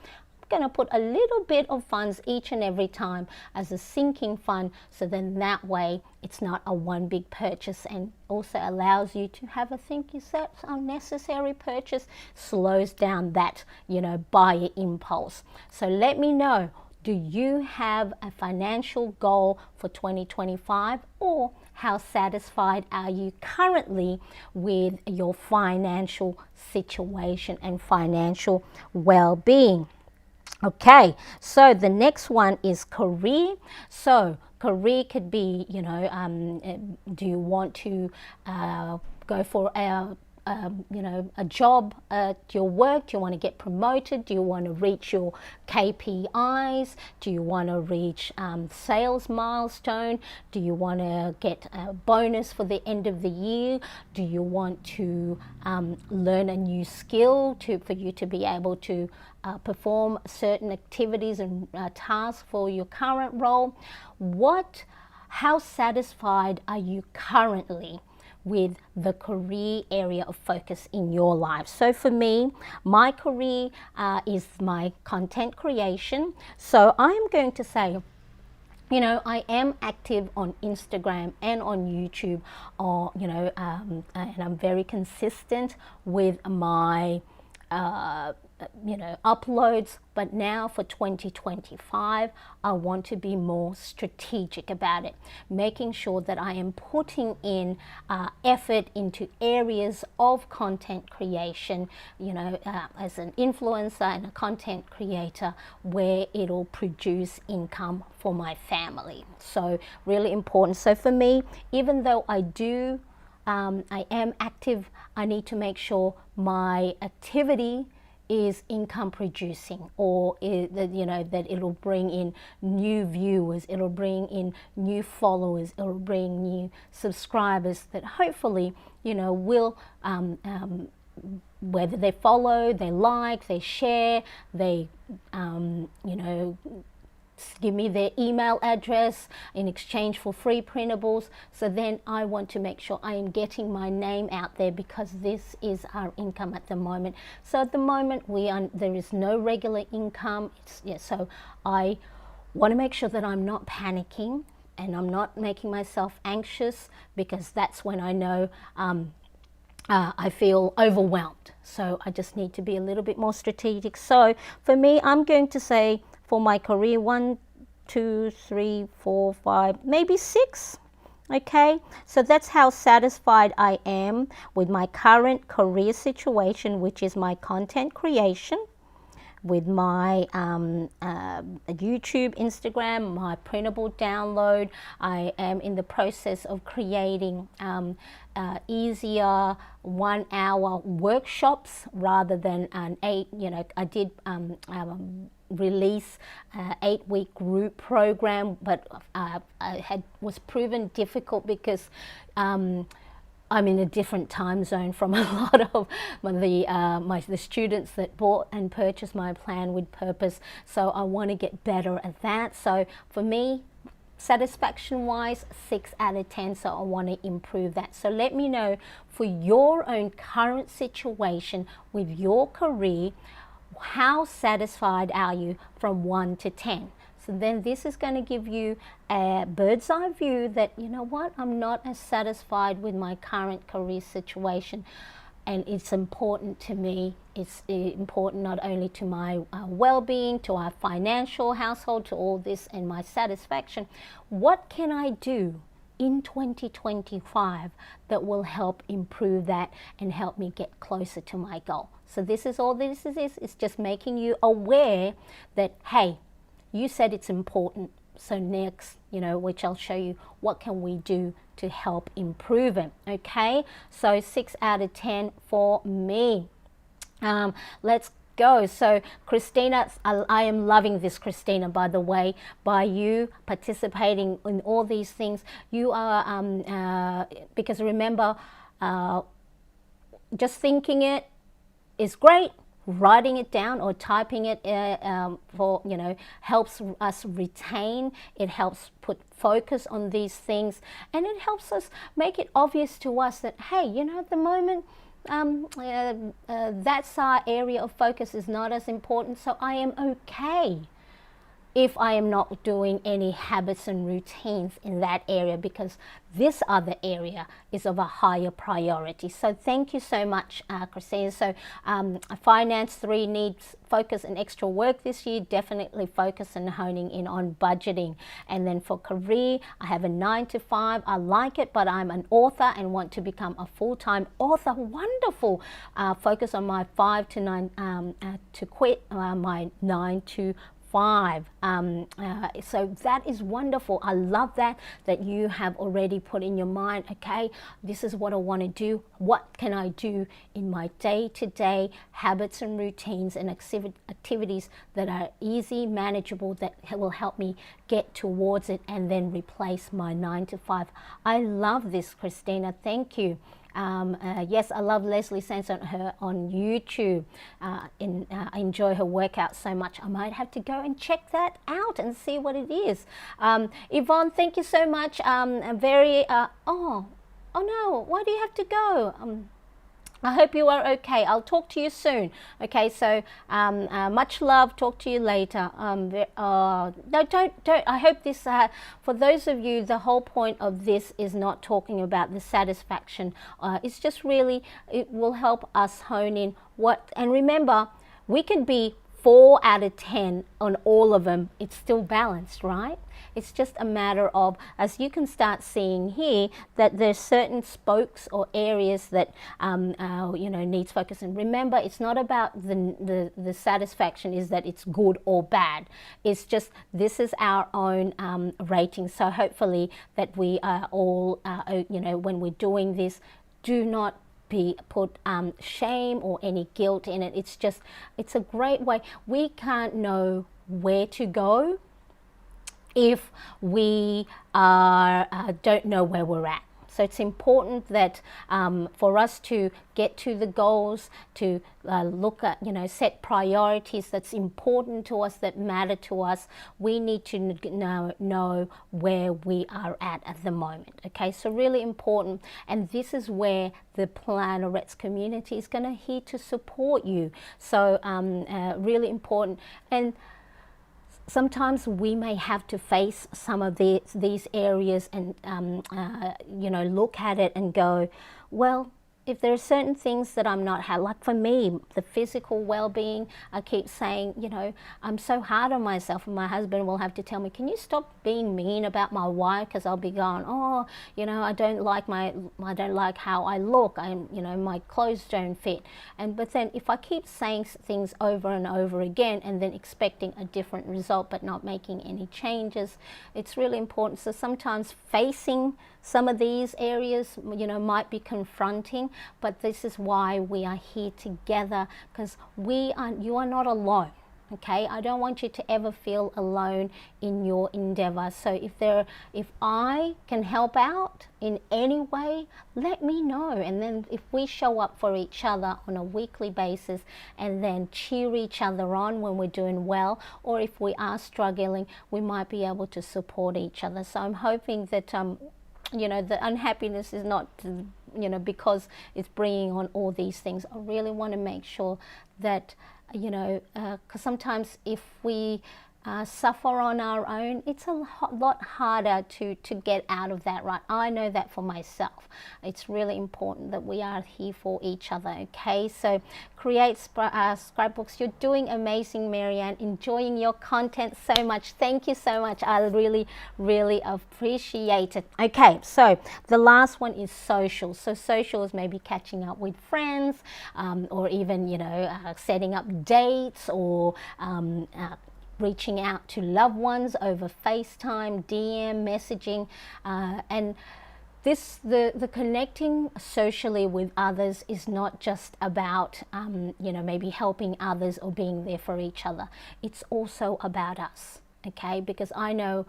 I'm going to put a little bit of funds each and every time as a sinking fund, so then that way it's not a one big purchase, and also allows you to have a think, is that unnecessary purchase? Slows down that buyer impulse. So let me know, do you have a financial goal for 2025, or how satisfied are you currently with your financial situation and financial well-being? Okay, so the next one is career. So career could be, do you want to go for a job at your work? Do you want to get promoted? Do you want to reach your KPIs? Do you want to reach sales milestone? Do you want to get a bonus for the end of the year? Do you want to learn a new skill for you to be able to perform certain activities and tasks for your current role? How satisfied are you currently with the career area of focus in your life? So for me, my career is my content creation. So I'm going to say, I am active on Instagram and on YouTube, and I'm very consistent with my uploads. But now for 2025, I want to be more strategic about it, making sure that I am putting in effort into areas of content creation, as an influencer and a content creator, where it'll produce income for my family. So really important. So for me, even though I am active, I need to make sure my activity is income producing, or that it'll bring in new viewers, it'll bring in new followers, it'll bring new subscribers that hopefully will whether they follow, they like, they share, they give me their email address in exchange for free printables. So then I want to make sure I am getting my name out there, because this is our income at the moment. So at the moment there is no regular income. So I want to make sure that I'm not panicking and I'm not making myself anxious, because that's when I know I feel overwhelmed. So I just need to be a little bit more strategic. So for me, I'm going to say, for my career, 1, 2, 3, 4, 5, maybe 6. Okay, so that's how satisfied I am with my current career situation, which is my content creation, with my YouTube, Instagram, my printable download. I am in the process of creating easier 1 hour workshops rather than an 8, I did release 8-week group program, but was proven difficult because I'm in a different time zone from a lot of the students that bought and purchased my plan with purpose. So I want to get better at that. So for me, satisfaction wise, 6 out of 10. So I want to improve that. So let me know for your own current situation with your career, how satisfied are you from 1 to 10? So then this is going to give you a bird's eye view that, you know what, I'm not as satisfied with my current career situation. And it's important to me. It's important not only to my well-being, to our financial household, to all this and my satisfaction. What can I do in 2025 that will help improve that and help me get closer to my goal? So this is all this is. It's just making you aware that, hey, you said it's important. So next, which I'll show you what can we do to help improve it. Okay, so 6 out of 10 for me. Let's go. So Christina, I am loving this, Christina, by the way. By you participating in all these things, you are because remember, just thinking it is great. Writing it down or typing it helps us retain. It helps put focus on these things, and it helps us make it obvious to us that, hey, at the moment that's our area of focus is not as important, so I am okay if I am not doing any habits and routines in that area, because this other area is of a higher priority. So thank you so much, Christine. So Finance 3 needs focus and extra work this year. Definitely focus and honing in on budgeting. And then for career, I have a 9 to 5. I like it, but I'm an author and want to become a full-time author. Wonderful. Focus on my 5 to 9 to quit my 9 to 5. So that is wonderful. I love that you have already put in your mind, okay, this is what I want to do. What can I do in my day-to-day habits and routines and activities that are easy, manageable, that will help me get towards it and then replace my 9 to 5. I love this, Christina. Thank you. Yes, I love Leslie Sands on YouTube. I enjoy her workout so much. I might have to go and check that out and see what it is. Yvonne, thank you so much. Oh no, why do you have to go? I hope you are okay. I'll talk to you soon. Okay, so much love. Talk to you later. No, don't. I hope this, for those of you, the whole point of this is not talking about the satisfaction. It's just really, it will help us hone in what, and remember, we can be 4 out of 10 on all of them. It's still balanced, right? It's just a matter of, as you can start seeing here, that there's certain spokes or areas that needs focus. And remember, it's not about the satisfaction is that it's good or bad. It's just, this is our own rating. So hopefully that we are all, when we're doing this, do not be put shame or any guilt in it. It's just, it's a great way. We can't know where to go if we don't know where we're at. So it's important that for us to get to the goals, to look at, set priorities that's important to us, that matter to us, we need to know where we are at the moment. Okay, so really important. And this is where the Plannerettes community is going to here to support you. So really important. And sometimes we may have to face some of these areas and, look at it and go, well, if there are certain things that I'm not like for me, the physical well-being, I keep saying, you know, I'm so hard on myself, and my husband will have to tell me, can you stop being mean about my wife? Because I'll be going, oh, you know, I don't like how I look. You know, my clothes don't fit. But then if I keep saying things over and over again and then expecting a different result but not making any changes, it's really important. So sometimes facing some of these areas, you know, might be confronting, but this is why we are here together, because you are not alone. Okay, I don't want you to ever feel alone in your endeavor. So if I can help out in any way, let me know. And then if we show up for each other on a weekly basis and then cheer each other on when we're doing well, or if we are struggling, we might be able to support each other. So I'm hoping that you know, the unhappiness is not, you know, because it's bringing on all these things. I really want to make sure that, you know, because sometimes if we suffer on our own, it's a lot harder to get out of that, right? I know that for myself. It's really important that we are here for each other, okay? So create scrapbooks. You're doing amazing, Marianne. Enjoying your content so much. Thank you so much. I really, really appreciate it. Okay, so the last one is social. So social is maybe catching up with friends, or even, you know, setting up dates, or reaching out to loved ones over FaceTime, DM, messaging, and the connecting socially with others is not just about, you know, maybe helping others or being there for each other. It's also about us, okay? Because I know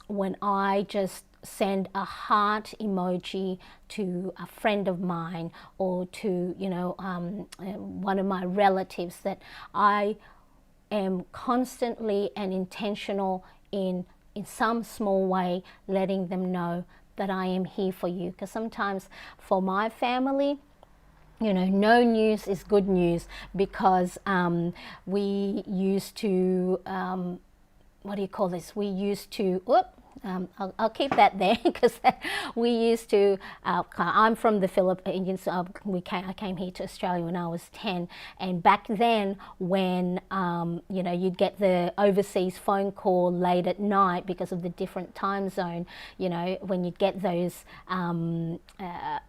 when I just send a heart emoji to a friend of mine, or to, you know, one of my relatives, that I am constantly and intentional in some small way letting them know that I am here for you. Because sometimes for my family, you know, no news is good news, because we used to, what do you call this? We used to, I'll keep that there, because we used to, I'm from the Philippines, so I came here to Australia when I was 10, and back then when, you know, you'd get the overseas phone call late at night because of the different time zone, you know, when you'd get those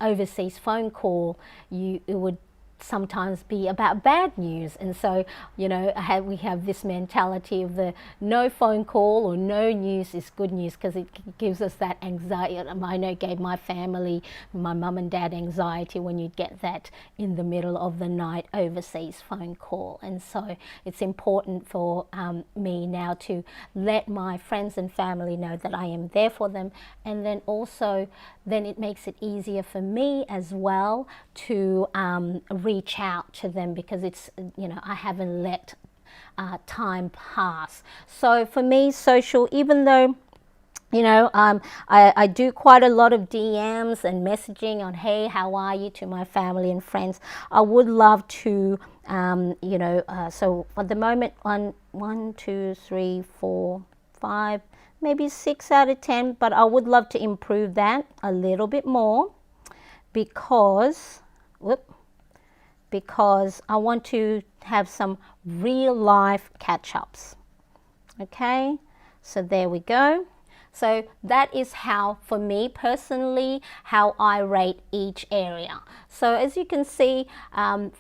overseas phone call, it would sometimes be about bad news. And so, you know, we have this mentality of the no phone call or no news is good news, because it gives us that anxiety. I know it gave my family, my mum and dad, anxiety when you get that in the middle of the night overseas phone call. And so it's important for me now to let my friends and family know that I am there for them. And then also, then it makes it easier for me as well to reach out to them, because it's, you know, I haven't let time pass. So for me, social, even though, you know, I do quite a lot of DMs and messaging on, hey, how are you, to my family and friends, I would love to, you know, so at the moment, one, two, three, 4, 5, maybe 6 out of 10, but I would love to improve that a little bit more, because I want to have some real life catch-ups. Okay, so there we go. So that is how, for me personally, how I rate each area. So as you can see,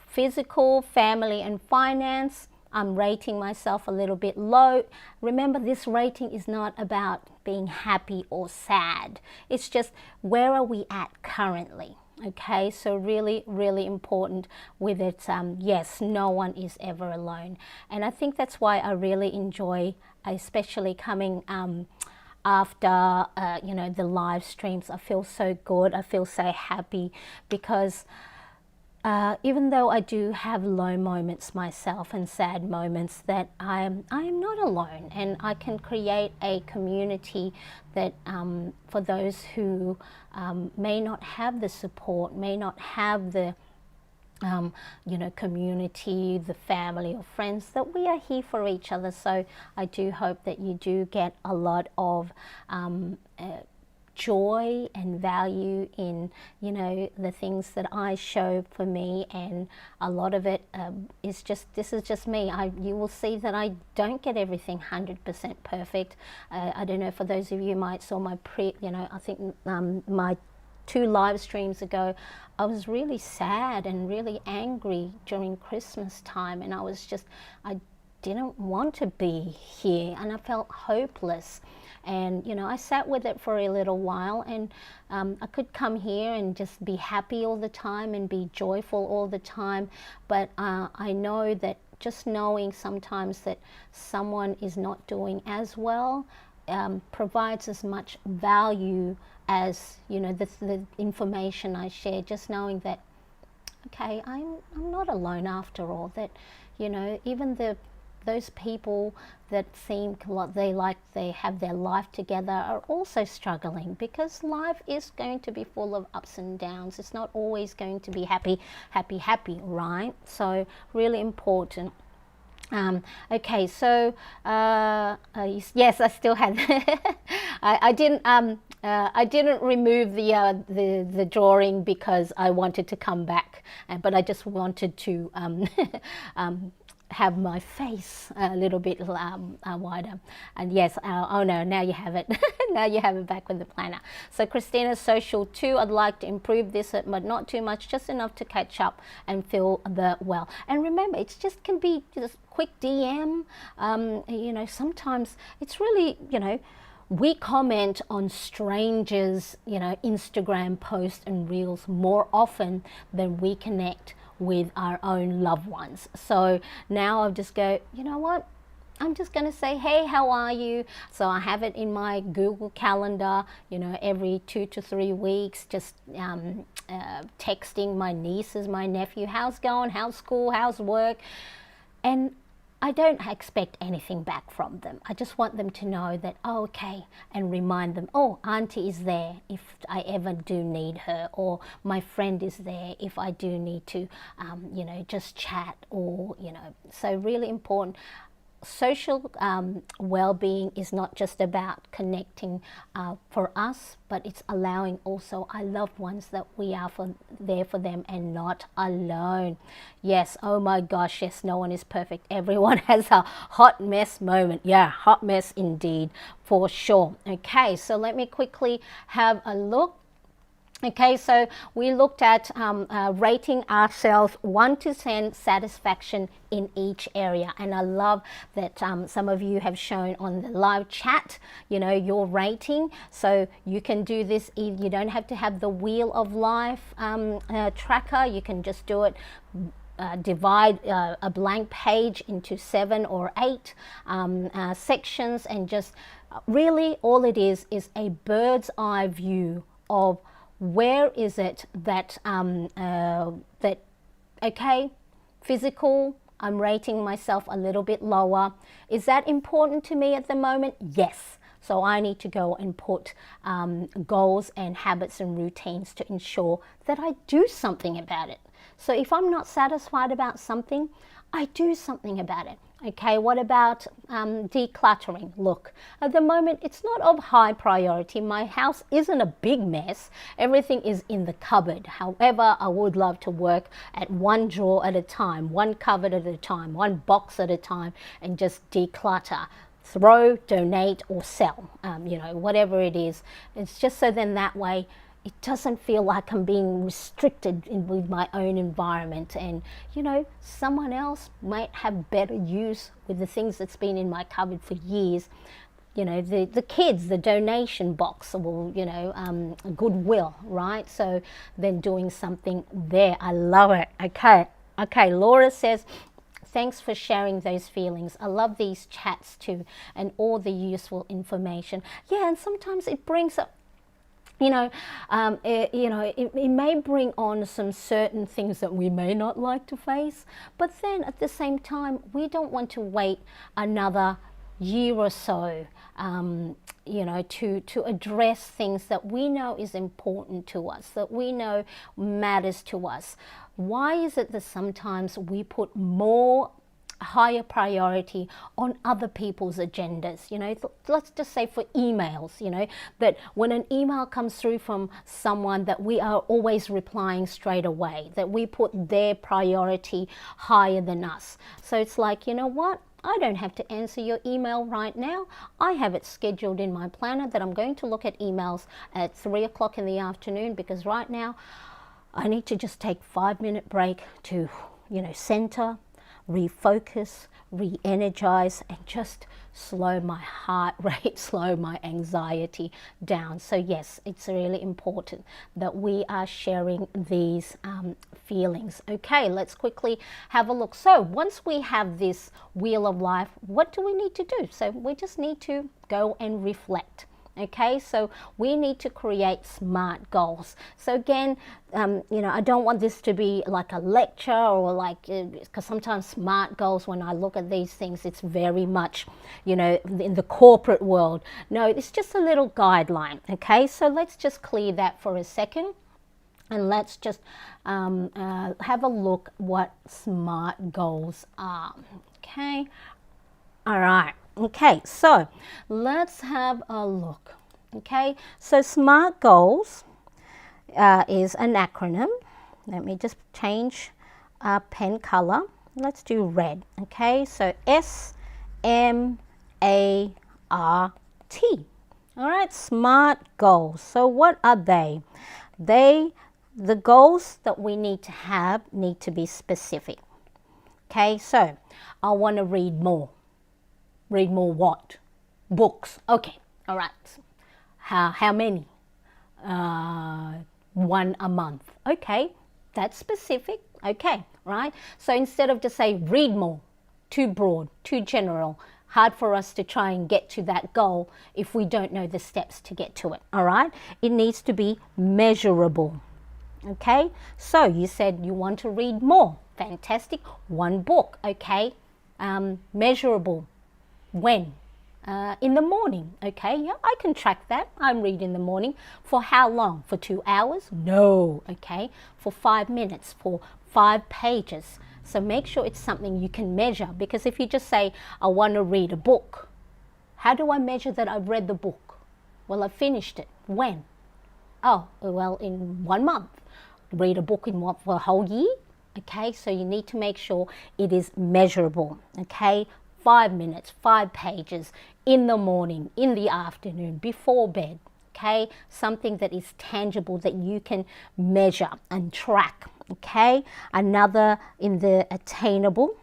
physical, family, and finance, I'm rating myself a little bit low. Remember, this rating is not about being happy or sad. It's just, where are we at currently? Okay, so really, really important with it. Yes, no one is ever alone. And I think that's why I really enjoy, especially coming after, you know, the live streams. I feel so good. I feel so happy, because even though I do have low moments myself and sad moments, that I am not alone, and I can create a community that for those who may not have the support, may not have the you know, community, the family or friends, that we are here for each other. So I do hope that you do get a lot of joy and value in, you know, the things that I show for me, and a lot of it is just, this is just me. You will see that I don't get everything 100% perfect. I don't know, for those of you might saw my I think my 2 live streams ago, I was really sad and really angry during Christmas time, and I didn't want to be here, and I felt hopeless. And, you know, I sat with it for a little while, and I could come here and just be happy all the time and be joyful all the time. But I know that just knowing sometimes that someone is not doing as well provides as much value as, you know, the information I share. Just knowing that, okay, I'm not alone after all. That, you know, even those people that seem like they have their life together are also struggling, because life is going to be full of ups and downs. It's not always going to be happy, right? So really important. Okay, so yes, I still had. I didn't remove the drawing because I wanted to come back, but I just wanted to have my face a little bit wider. And yes, oh no, now you have it. Now you have it back with the planner. So Christina's social 2, I'd like to improve this, but not too much, just enough to catch up and feel the well. And remember, it's just can be just quick DM. You know, sometimes it's really, you know, we comment on strangers, you know, Instagram posts and reels more often than we connect with our own loved ones. So now I'll just go, you know what, I'm just going to say, hey, how are you? So I have it in my Google Calendar, you know, every 2 to 3 weeks, just texting my nieces, my nephew, how's going, how's school, how's work. And I don't expect anything back from them. I just want them to know that, oh, okay, and remind them, oh, Auntie is there if I ever do need her, or my friend is there if I do need to, you know, just chat, or, you know, so really important. Social well-being is not just about connecting for us, but it's allowing also our loved ones that we are there for them and not alone. Yes, oh my gosh, yes, no one is perfect. Everyone has a hot mess moment. Yeah, hot mess indeed, for sure. Okay, so let me quickly have a look. Okay, so we looked at rating ourselves 1 to 10 satisfaction in each area, and I love that some of you have shown on the live chat, you know, your rating. So you can do this, you don't have to have the Wheel of Life tracker. You can just do it, divide a blank page into 7 or 8 sections, and just really all it is a bird's eye view of where is it that that, okay, physical, I'm rating myself a little bit lower. Is that important to me at the moment? Yes. So I need to go and put goals and habits and routines to ensure that I do something about it. So if I'm not satisfied about something, I do something about it. Okay, what about decluttering? Look, at the moment, it's not of high priority. My house isn't a big mess. Everything is in the cupboard. However, I would love to work at one drawer at a time, one cupboard at a time, one box at a time, and just declutter. Throw, donate, or sell, you know, whatever it is. It's just so then that way it doesn't feel like I'm being restricted with my own environment, and, you know, someone else might have better use with the things that's been in my cupboard for years. You know, the kids, the donation box, or, you know, goodwill, right? So then doing something there. I love it. Okay, Laura says, thanks for sharing those feelings. I love these chats too, and all the useful information. Yeah, and sometimes it brings up, it may bring on some certain things that we may not like to face, but then at the same time, we don't want to wait another year or so, to address things that we know is important to us, that we know matters to us. Why is it that sometimes we put more higher priority on other people's agendas. You know, let's just say for emails, you know, that when an email comes through from someone, that we are always replying straight away, that we put their priority higher than us. So it's like, you know what? I don't have to answer your email right now. I have it scheduled in my planner that I'm going to look at emails at 3 o'clock in the afternoon, because right now I need to just take 5-minute break to, you know, center, refocus, re-energize, and just slow my heart rate, slow my anxiety down. So yes, it's really important that we are sharing these feelings. Okay, let's quickly have a look. So once we have this wheel of life, what do we need to do? So we just need to go and reflect. Okay, so we need to create SMART goals. So again, you know, I don't want this to be like a lecture or like, because sometimes SMART goals, when I look at these things, it's very much, you know, in the corporate world. No, it's just a little guideline. Okay, so let's just clear that for a second. And let's just have a look what SMART goals are. Okay, all right. Okay, so let's have a look. Okay, so SMART goals is an acronym. Let me just change pen color. Let's do red. Okay, so SMART. All right, SMART goals. So what are they? The goals that we need to have need to be specific. Okay, so I want to read more. Read more what? Books. Okay, all right. How many? 1 a month. Okay, that's specific. Okay, right? So instead of just say read more, too broad, too general, hard for us to try and get to that goal if we don't know the steps to get to it. All right? It needs to be measurable. Okay, so you said you want to read more. Fantastic. 1 book. Okay, measurable. When? In the morning. Okay, yeah, I can track that. I'm reading in the morning. For how long? For 2 hours? No. Okay, for 5 minutes, for 5 pages. So make sure it's something you can measure, because if you just say, I want to read a book, how do I measure that I've read the book? Well, I finished it. When? Oh, well, in 1 month. Read a book in what, for a whole year? Okay, so you need to make sure it is measurable. Okay, 5 minutes, 5 pages, in the morning, in the afternoon, before bed. Okay, something that is tangible that you can measure and track. Okay, another in the attainable.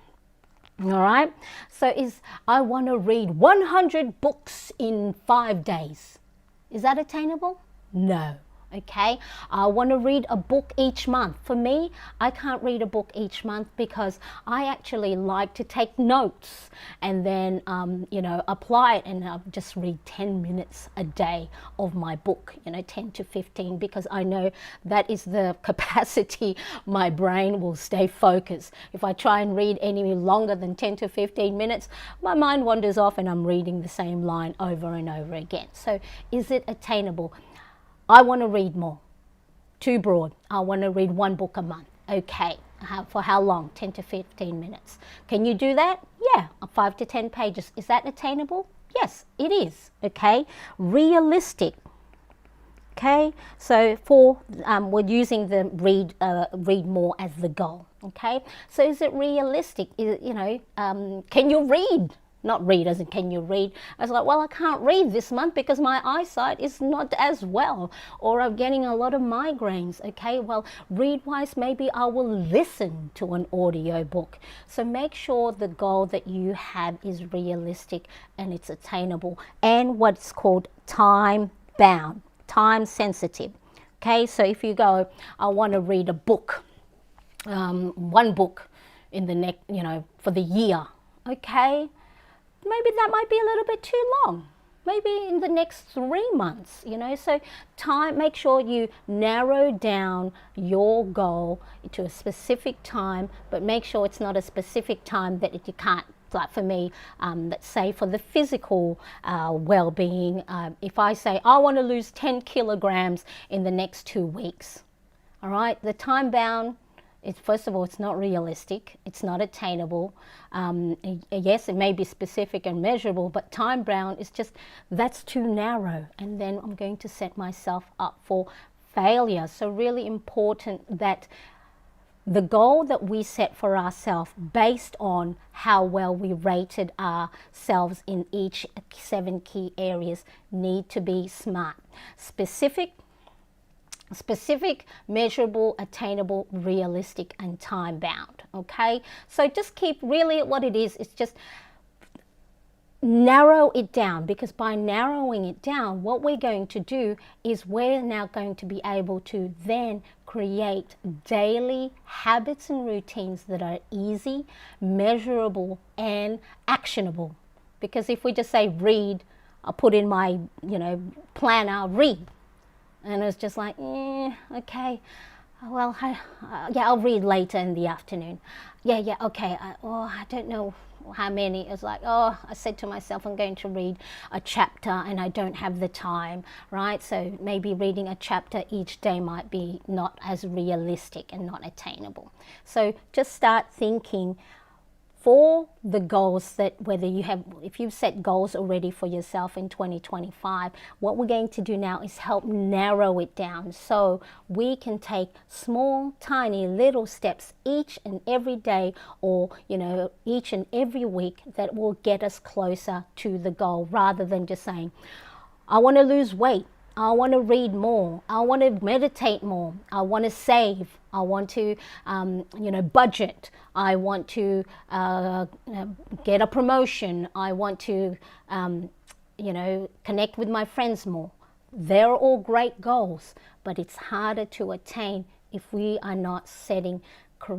All right, so is I want to read 100 books in 5 days. Is that attainable? No. Okay, I want to read a book each month. For me, I can't read a book each month because I actually like to take notes and then, you know, apply it, and I'll just read 10 minutes a day of my book, you know, 10 to 15, because I know that is the capacity my brain will stay focused. If I try and read any longer than 10 to 15 minutes, my mind wanders off and I'm reading the same line over and over again. So is it attainable? I want to read more. Too broad. I want to read 1 book a month. Okay. For how long? 10 to 15 minutes. Can you do that? Yeah. 5 to 10 pages. Is that attainable? Yes, it is. Okay. Realistic. Okay. So we're using the read more as the goal. Okay. So is it realistic? You know, can you read? Not read as in can you read. I was like, well, I can't read this month because my eyesight is not as well, or I'm getting a lot of migraines. Okay, well, read-wise, maybe I will listen to an audio book. So make sure the goal that you have is realistic and it's attainable, and what's called time-bound, time-sensitive. Okay, so if you go, I want to read a book, 1 book in the next, you know, for the year. Okay. Maybe that might be a little bit too long. Maybe in the next 3 months, you know. So make sure you narrow down your goal to a specific time, but make sure it's not a specific time that you can't. Like for me, let's say for the physical well-being, if I say I want to lose 10 kilograms in the next 2 weeks, all right, the time bound First of all, it's not realistic. It's not attainable. Yes, it may be specific and measurable, but time bound is just, that's too narrow. And then I'm going to set myself up for failure. So really important that the goal that we set for ourselves based on how well we rated ourselves in each 7 key areas need to be SMART. Specific, measurable, attainable, realistic, and time bound. Okay, so just keep, really what it is, it's just narrow it down, because by narrowing it down, what we're going to do is we're now going to be able to then create daily habits and routines that are easy, measurable, and actionable. Because if we just say read, I'll put in my planner, read. And it's just like, okay, well, yeah, I'll read later in the afternoon. Yeah, okay. I don't know how many. It's like, I said to myself, I'm going to read a chapter and I don't have the time, right? So maybe reading a chapter each day might be not as realistic and not attainable. So just start thinking for the goals that if you've set goals already for yourself in 2025, what we're going to do now is help narrow it down so we can take small, tiny, little steps each and every day, or each and every week, that will get us closer to the goal, rather than just saying, I want to lose weight, I want to read more, I want to meditate more, I want to save, I want to budget, I want to get a promotion, I want to connect with my friends more. They're all great goals, but it's harder to attain if we are not setting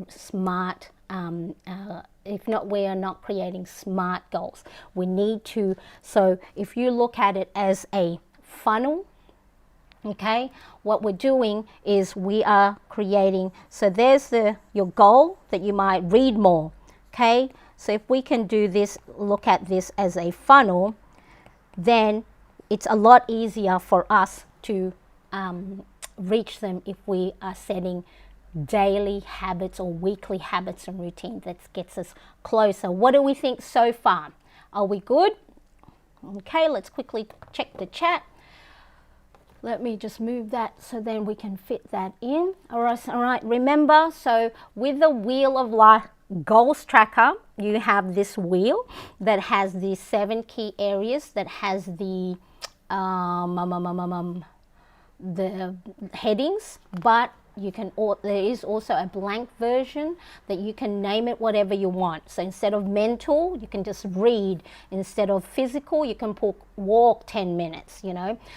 smart we are not creating SMART goals. We need to. So if you look at it as a funnel, okay, what we're doing is we are creating, so there's your goal that you might read more, okay? So if we can do this, look at this as a funnel, then it's a lot easier for us to reach them if we are setting daily habits or weekly habits and routines. That gets us closer. What do we think so far? Are we good? Okay, let's quickly check the chat. Let me just move that so then we can fit that in. All right. Remember, so with the Wheel of Life goals tracker, you have this wheel that has the 7 key areas, that has the headings, but there is also a blank version that you can name it whatever you want. So instead of mental, you can just read. Instead of physical, you can put walk 10 minutes,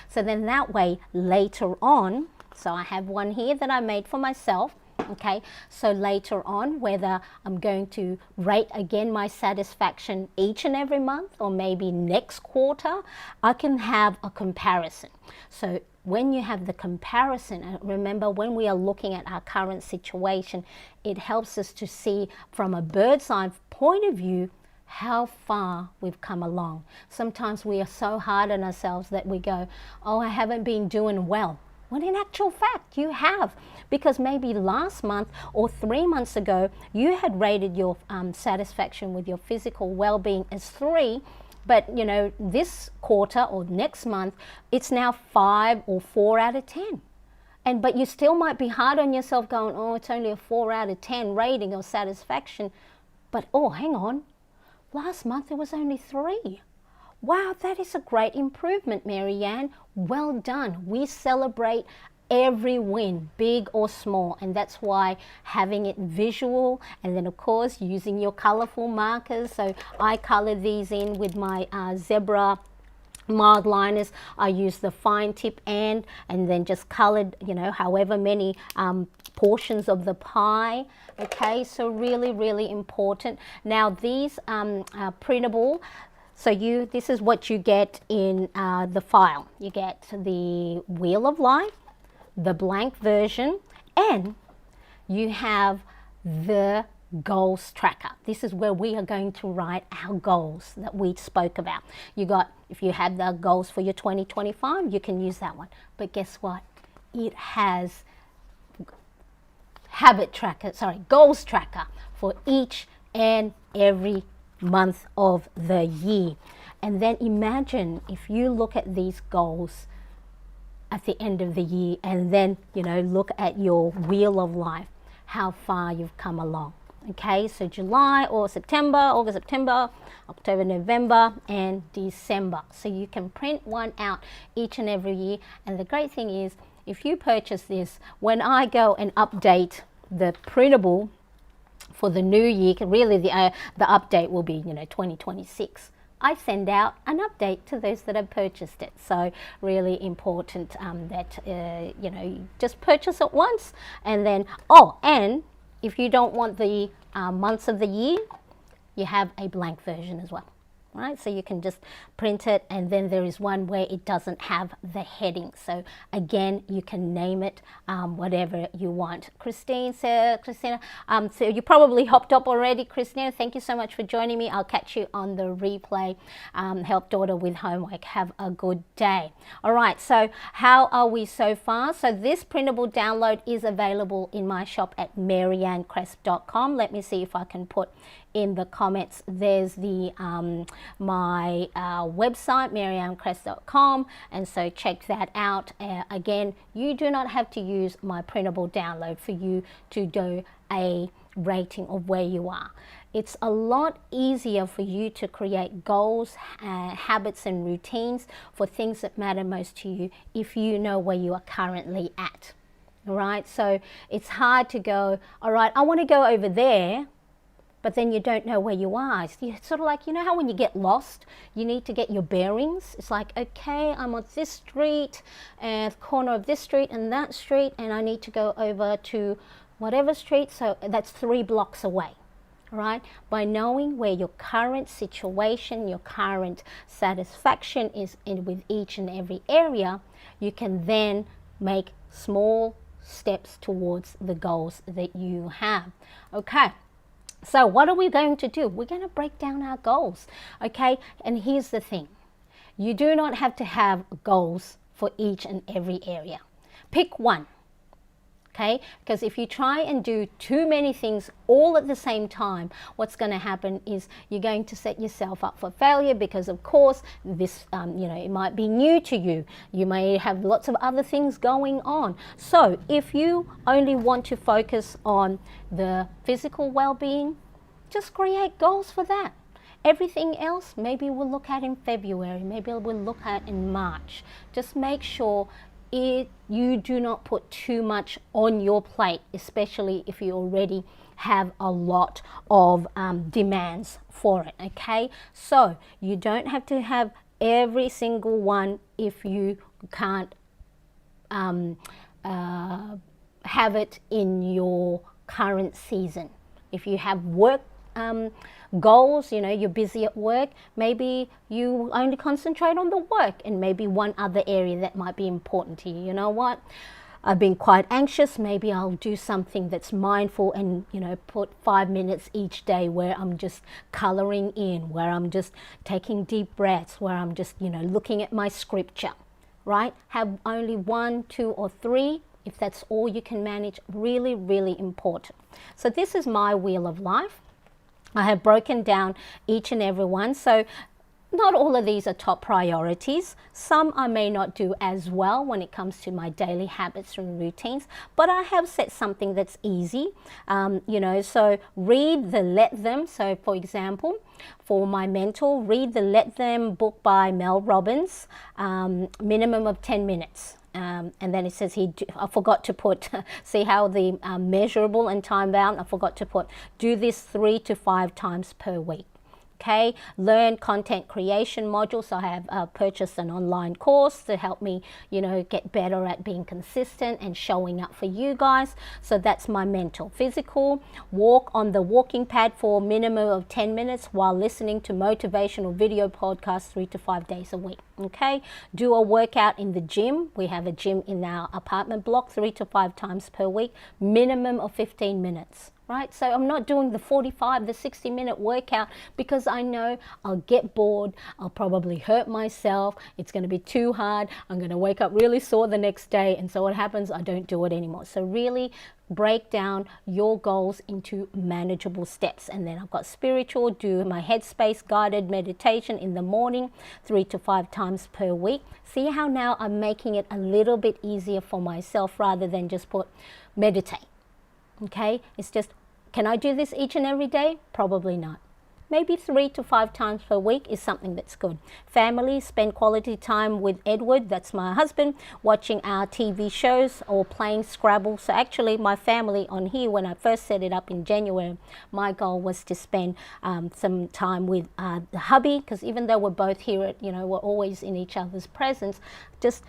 So then that way later on, so I have one here that I made for myself. Okay, so later on, whether I'm going to rate again my satisfaction each and every month, or maybe next quarter, I can have a comparison. So when you have the comparison, remember, when we are looking at our current situation, it helps us to see from a bird's eye point of view how far we've come along. Sometimes we are so hard on ourselves that we go, I haven't been doing well. When in actual fact, you have, because maybe last month or 3 months ago, you had rated your satisfaction with your physical well-being as 3, but this quarter or next month, it's now 5 or 4 out of 10. But you still might be hard on yourself going, it's only a 4 out of 10 rating or satisfaction. But, hang on, last month it was only 3. Wow, that is a great improvement, Marianne. Well done. We celebrate every win, big or small, and that's why having it visual, and then of course using your colorful markers. So I color these in with my zebra mild liners. I use the fine tip and then just colored, however many portions of the pie. Okay, so really, really important. Now these are printable. So this is what you get in the file. You get the Wheel of Life, the blank version, and you have the goals tracker. This is where we are going to write our goals that we spoke about. If you have the goals for your 2025, you can use that one. But guess what? It has goals tracker for each and every month of the year. And then imagine if you look at these goals at the end of the year, and then look at your wheel of life, how far you've come along. Okay, so July or September, August, September, October, November, and December. So you can print one out each and every year. And the great thing is, if you purchase this, when I go and update the printable for the new year, really the update will be 2026. I send out an update to those that have purchased it. So really important that you just purchase it once, and then and if you don't want the months of the year, you have a blank version as well. Right, so you can just print it, and then there is one where it doesn't have the heading. So again, you can name it whatever you want. Christina, so you probably hopped up already. Christina, thank you so much for joining me. I'll catch you on the replay. Help daughter with homework. Have a good day. All right, so how are we so far? So this printable download is available in my shop at maryanncresp.com. Let me see if I can put in the comments. There's the my website, maryanncresp.com, and so check that out. Again, you do not have to use my printable download for you to do a rating of where you are. It's a lot easier for you to create goals, habits and routines for things that matter most to you if you know where you are currently at. All right, so it's hard to go, all right, I want to go over there, but then you don't know where you are. It's sort of like, how when you get lost, you need to get your bearings. It's like, okay, I'm on this street, and the corner of this street and that street, and I need to go over to whatever street, so that's 3 blocks away, right? By knowing where your current situation, your current satisfaction is with each and every area, you can then make small steps towards the goals that you have. Okay. So what are we going to do? We're going to break down our goals, okay? And here's the thing. You do not have to have goals for each and every area. Pick one, okay? Because if you try and do too many things all at the same time, what's going to happen is you're going to set yourself up for failure, because of course this, it might be new to you. You may have lots of other things going on. So if you only want to focus on the physical well-being, just create goals for that. Everything else, maybe we'll look at in February, maybe we'll look at in March. Just make sure you do not put too much on your plate, especially if you already have a lot of demands for it, okay? So you don't have to have every single one if you can't have it in your current season. If you have work goals, you're busy at work, maybe you only concentrate on the work and maybe one other area that might be important to you. You know what? I've been quite anxious. Maybe I'll do something that's mindful and, put 5 minutes each day where I'm just coloring in, where I'm just taking deep breaths, where I'm just, looking at my scripture, right? Have only 1, 2, or 3. If that's all you can manage, really, really important. So this is my wheel of life. I have broken down each and every one. So not all of these are top priorities. Some I may not do as well when it comes to my daily habits and routines, but I have set something that's easy. So read the Let Them. So for example, for my mentor, read the Let Them book by Mel Robbins, minimum of 10 minutes. And then it says I forgot to put, see how the measurable and time bound, I forgot to put, do this 3 to 5 times per week. Okay, learn content creation module. So I have purchased an online course to help me, get better at being consistent and showing up for you guys. So that's my mental. Physical, walk on the walking pad for a minimum of 10 minutes while listening to motivational video podcasts 3 to 5 days a week. Okay, do a workout in the gym. We have a gym in our apartment block 3 to 5 times per week, minimum of 15 minutes. right? So I'm not doing the 45, the 60-minute workout because I know I'll get bored, I'll probably hurt myself, it's going to be too hard, I'm going to wake up really sore the next day, and so what happens, I don't do it anymore. So really break down your goals into manageable steps. And then I've got spiritual, do my headspace guided meditation in the morning 3 to 5 times per week. See how now I'm making it a little bit easier for myself rather than just put meditate. Okay, it's just, can I do this each and every day? Probably not. Maybe 3 to 5 times per week is something that's good. Family, spend quality time with Edward, that's my husband, watching our TV shows or playing Scrabble. So actually my family on here, when I first set it up in January, my goal was to spend some time with the hubby, because even though we're both here, we're always in each other's presence, just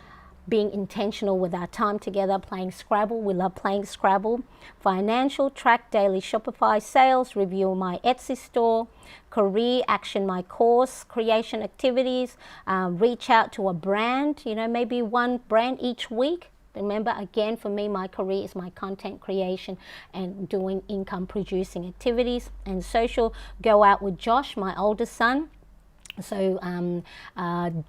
being intentional with our time together, playing Scrabble. We love playing Scrabble. Financial, track daily Shopify sales, review my Etsy store. Career, action my course, creation activities, reach out to a brand, maybe one brand each week. Remember, again, for me, my career is my content creation and doing income producing activities. And social, go out with Josh, my oldest son. So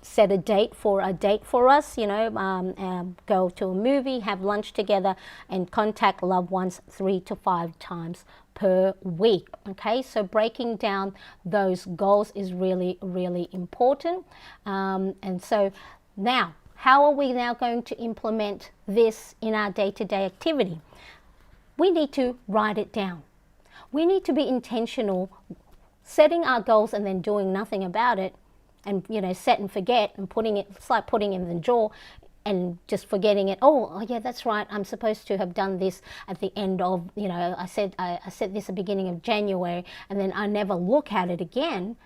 set a date for us, go to a movie, have lunch together, and contact loved ones 3 to 5 times per week. Okay, so breaking down those goals is really, really important. And so now, how are we now going to implement this in our day-to-day activity? We need to write it down. We need to be intentional. Setting our goals and then doing nothing about it, and set and forget, and it's like putting in the drawer and just forgetting it. Oh yeah, that's right, I'm supposed to have done this at the end of, I said this at the beginning of January, and then I never look at it again.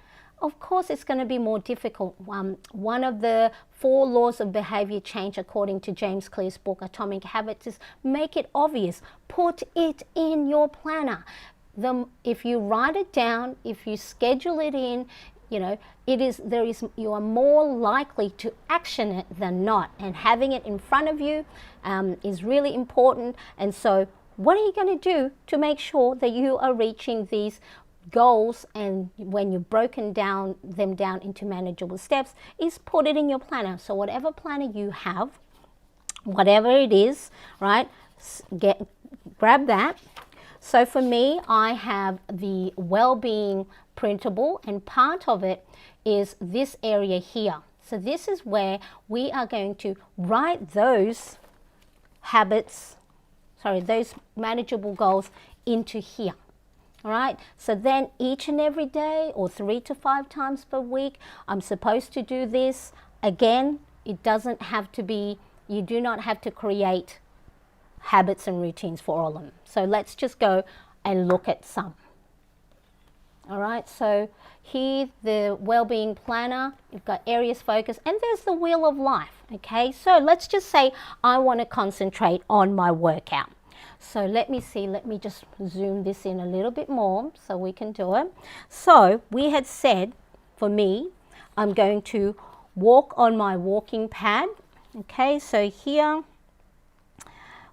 Of course it's going to be more difficult. One of the 4 laws of behavior change, according to James Clear's book Atomic Habits, is make it obvious. Put it in your planner. If you write it down, if you schedule it in, you are more likely to action it than not. And having it in front of you is really important. And so what are you going to do to make sure that you are reaching these goals? And when you've broken them down into manageable steps, is put it in your planner. So whatever planner you have, whatever it is, right, grab that. So for me, I have the well-being printable, and part of it is this area here. So this is where we are going to write those those manageable goals into here. All right, so then each and every day, or 3 to 5 times per week, I'm supposed to do this. Again, it doesn't have to be, you do not have to create habits and routines for all of them. So let's just go and look at some. All right, so here, the well-being planner, you've got areas focus, and there's the wheel of life. Okay, so let's just say I want to concentrate on my workout. So let me just zoom this in a little bit more so we can do it. So we had said, for me, I'm going to walk on my walking pad. Okay, so here,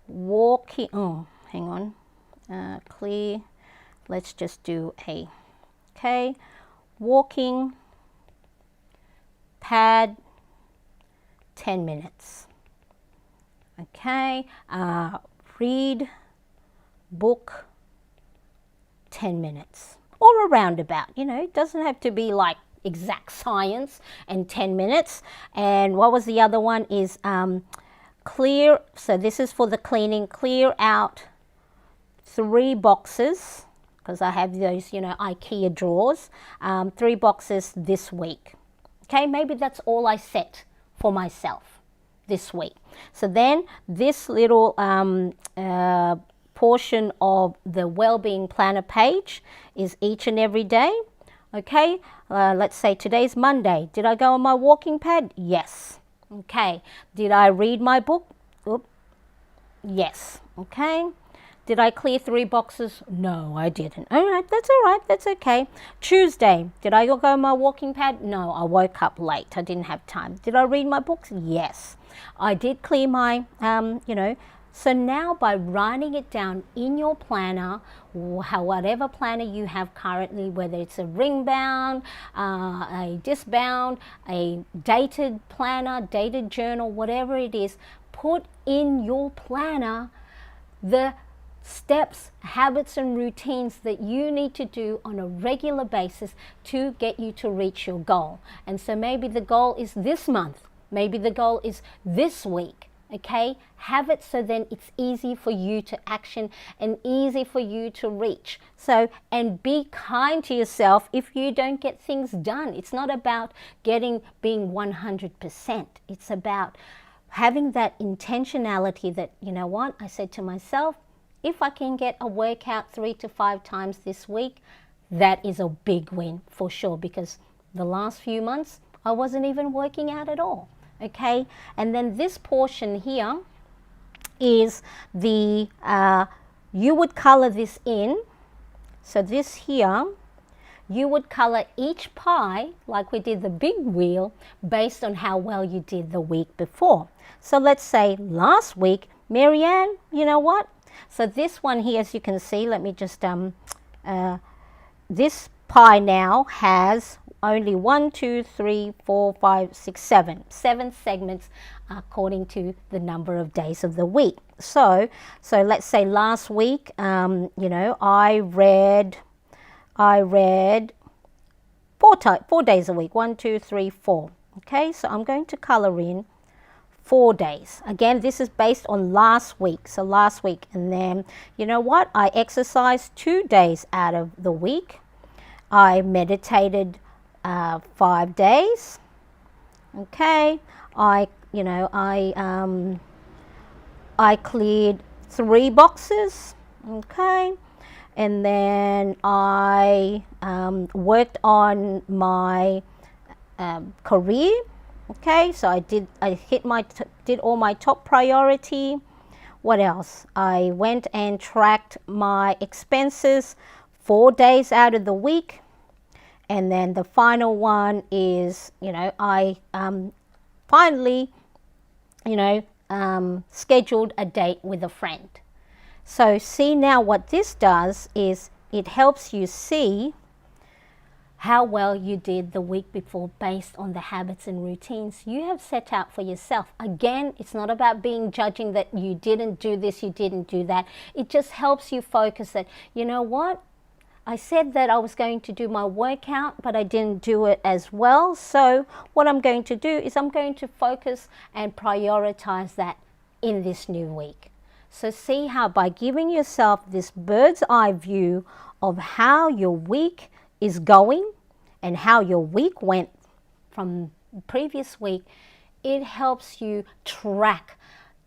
walking, hang on, clear, let's just do walking pad, 10 minutes. Okay, read book, 10 minutes, or a roundabout, it doesn't have to be like exact science and 10 minutes. And what was the other one is clear, so this is for the cleaning, clear out 3 boxes, because I have those, IKEA drawers, 3 boxes this week. Okay, maybe that's all I set for myself this week. So then this little portion of the Wellbeing Planner page is each and every day. Okay, let's say today's Monday. Did I go on my walking pad? Yes. Okay. Did I read my book? Yes. Okay. Did I clear 3 boxes? No, I didn't. All right, that's all right. That's okay. Tuesday, did I go on my walking pad? No, I woke up late. I didn't have time. Did I read my books? Yes. I did clear my, So now by writing it down in your planner, or whatever planner you have currently, whether it's a ring bound, a disc bound, a dated planner, dated journal, whatever it is, put in your planner the steps, habits, and routines that you need to do on a regular basis to get you to reach your goal. And so maybe the goal is this month, maybe the goal is this week. Okay, have it so then it's easy for you to action and easy for you to reach. So, and be kind to yourself if you don't get things done. It's not about being 100%. It's about having that intentionality that, you know what, I said to myself, if I can get a workout 3 to 5 times this week, that is a big win for sure, because the last few months I wasn't even working out at all. Okay, and then this portion here is the, you would color this in. So this here, you would color each pie, like we did the big wheel, based on how well you did the week before. So let's say last week, Marianne, you know what? So this one here, as you can see, let me just, this pie now has only 1, 2, 3, 4, 5, 6, 7 segments according to the number of days of the week. So let's say last week, you know, I read 4 days a week, 1, 2, 3, 4. Okay, so I'm going to color in 4 days. Again, this is based on last week. So last week, and then you know what? I exercised 2 days out of the week. I meditated 5 days. Okay, I cleared 3 boxes. Okay, and then I worked on my career. Okay, so I did all my top priority. What else? I went and tracked my expenses 4 days out of the week. And then the final one is, you know, I finally, you know, scheduled a date with a friend. So see, now what this does is it helps you see how well you did the week before based on the habits and routines you have set out for yourself. Again, it's not about being judging that you didn't do this, you didn't do that. It just helps you focus that, you know what? I said that I was going to do my workout, but I didn't do it as well. So what I'm going to do is I'm going to focus and prioritize that in this new week. So see how by giving yourself this bird's eye view of how your week is going and how your week went from the previous week, it helps you track.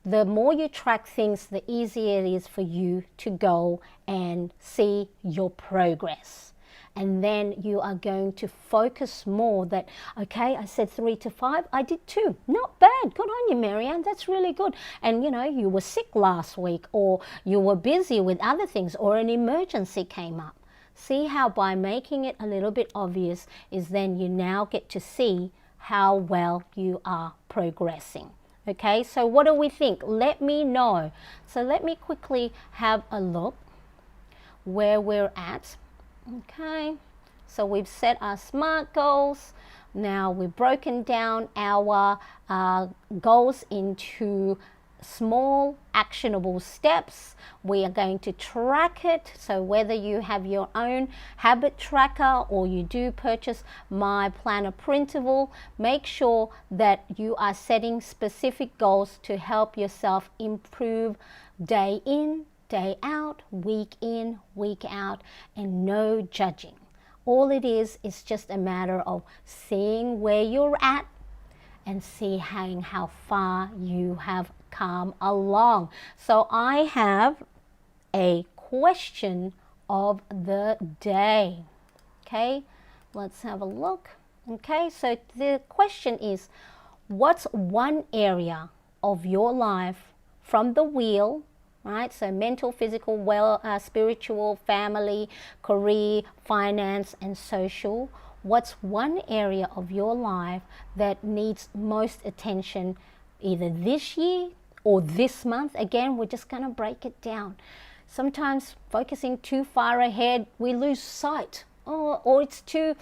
The more you track things, the easier it is for you to go and see your progress. And then you are going to focus more that, okay, I said 3 to 5, I did 2. Not bad. Good on you, Marianne. That's really good. And, you know, you were sick last week, or you were busy with other things, or an emergency came up. See how by making it a little bit obvious is then you now get to see how well you are progressing. Okay, so what do we think? Let me know. So let me quickly have a look where we're at. Okay, so we've set our SMART goals. Now we've broken down our goals into small actionable steps. We are going to track it. So whether you have your own habit tracker or you do purchase my planner printable, make sure that you are setting specific goals to help yourself improve day in, day out, week in, week out, and no judging. All it is just a matter of seeing where you're at and see how far you have come along. So I have a question of the day. Okay, let's have a look. Okay, so the question is, what's one area of your life from the wheel, right? So mental, physical, spiritual, family, career, finance, and social. What's one area of your life that needs most attention either this year or this month. Again, we're just going to break it down. Sometimes focusing too far ahead, we lose sight. Or it's too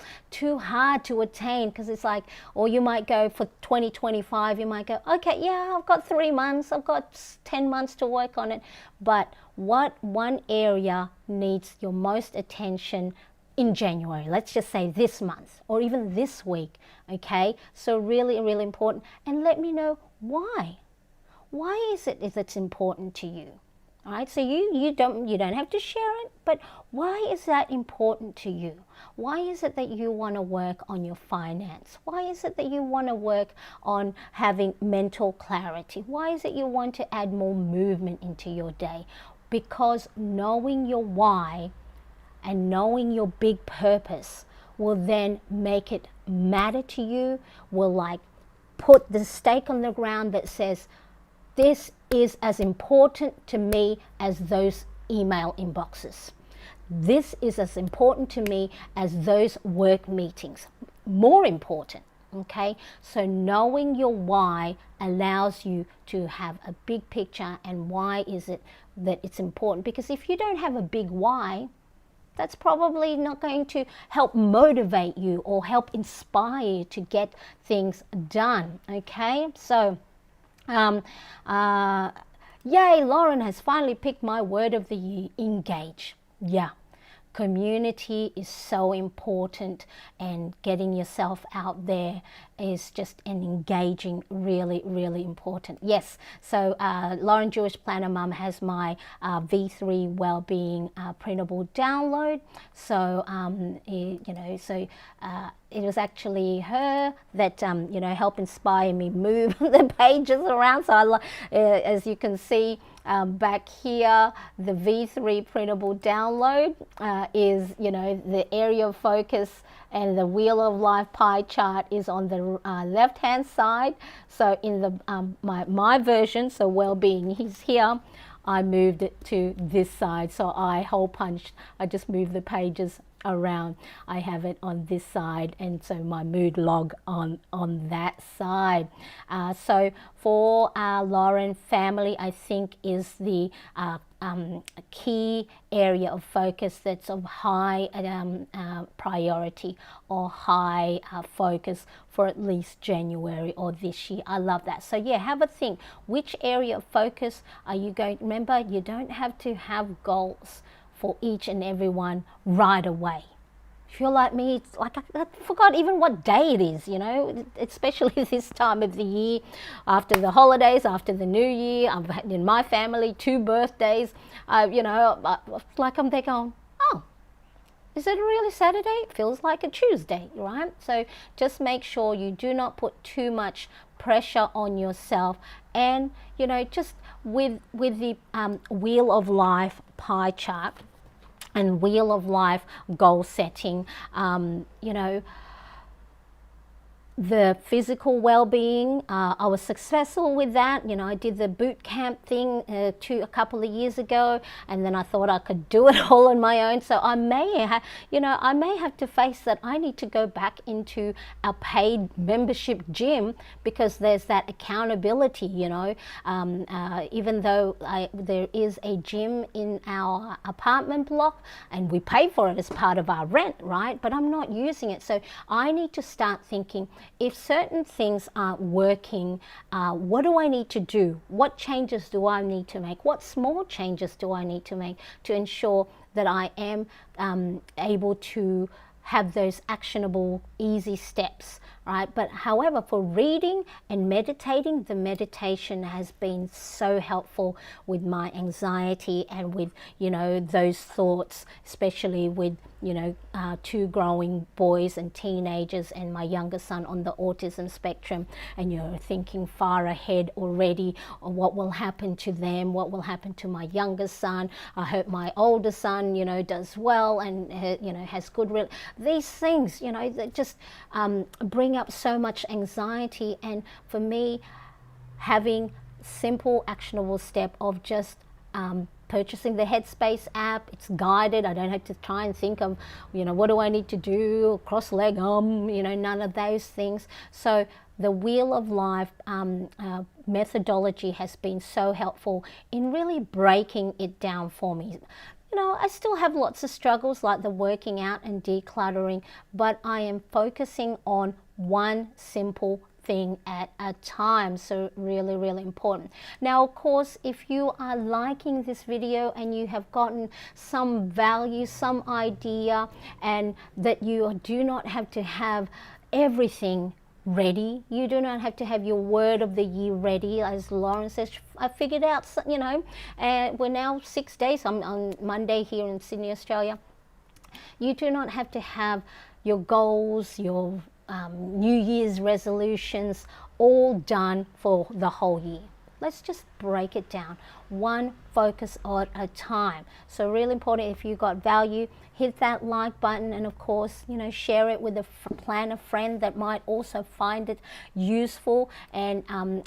hard to attain, because it's like, or you might go for 2025, you might go, okay, yeah, I've got 3 months, I've got 10 months to work on it. But what one area needs your most attention in January? Let's just say this month or even this week, okay? So really, really important. And let me know why. Why is it if it's important to you? All right, so you don't have to share it, but why is that important to you? Why is it that you want to work on your finance? Why is it that you want to work on having mental clarity? Why is it you want to add more movement into your day? Because knowing your why and knowing your big purpose will then make it matter to you, will like put the stake on the ground that says, this is as important to me as those email inboxes. This is as important to me as those work meetings. More important, okay? So knowing your why allows you to have a big picture, and why is it that it's important? Because if you don't have a big why, that's probably not going to help motivate you or help inspire you to get things done, okay? So yay, Lauren has finally picked my word of the year, engage. Yeah, community is so important, and getting yourself out there is just an engaging, really, really important. Yes, so Lauren Jewish Planner Mum has my V3 Wellbeing printable download. So, it was actually her that helped inspire me move the pages around. So as you can see back here, the V3 printable download is the area of focus, and the wheel of life pie chart is on the left hand side. So in the my version, so well-being is here, I moved it to this side. So I hole punched, I just moved the pages around. I have it on this side, and so my mood log on that side. So for Lauren, family, I think, is the key area of focus that's of high priority or high focus for at least January or this year. I love that. So yeah, have a think. Which area of focus are you going? Remember, you don't have to have goals for each and every one right away. If you're like me, it's like I forgot even what day it is, especially this time of the year, after the holidays, after the new year. I've had in my family 2 birthdays, like I'm there going, oh, is it really Saturday? It feels like a Tuesday, right? So just make sure you do not put too much pressure on yourself, and just with the wheel of life pie chart and wheel of life goal setting, the physical well-being, I was successful with that. I did the boot camp thing a couple of years ago, and then I thought I could do it all on my own. So I may have to face that I need to go back into a paid membership gym, because there's that accountability. Even though there is a gym in our apartment block, and we pay for it as part of our rent, right? But I'm not using it. So I need to start thinking, if certain things aren't working, what do I need to do? What changes do I need to make? What small changes do I need to make to ensure that I am able to have those actionable, easy steps, right? But however, for reading and meditating, the meditation has been so helpful with my anxiety and with, those thoughts, especially with, 2 growing boys and teenagers, and my younger son on the autism spectrum, and you're thinking far ahead already on what will happen to them, what will happen to my younger son. I hope my older son, does well and, has good these things, that just bring up so much anxiety. And for me, having simple actionable step of just purchasing the Headspace app, it's guided. I don't have to try and think of, what do I need to do, cross leg, none of those things. So the Wheel of Life methodology has been so helpful in really breaking it down for me. You know, I still have lots of struggles like the working out and decluttering, but I am focusing on one simple thing at a time. So really, really important. Now, of course, if you are liking this video and you have gotten some value, some idea, and that you do not have to have everything ready, you do not have to have your word of the year ready. As Lauren says, I figured out, you know, we're now 6 days, I'm on Monday here in Sydney, Australia. You do not have to have your goals, your New Year's resolutions all done for the whole year. Let's just break it down, one focus at a time. So really important, if you got value, hit that like button, and of course, you know, share it with a planner friend that might also find it useful. And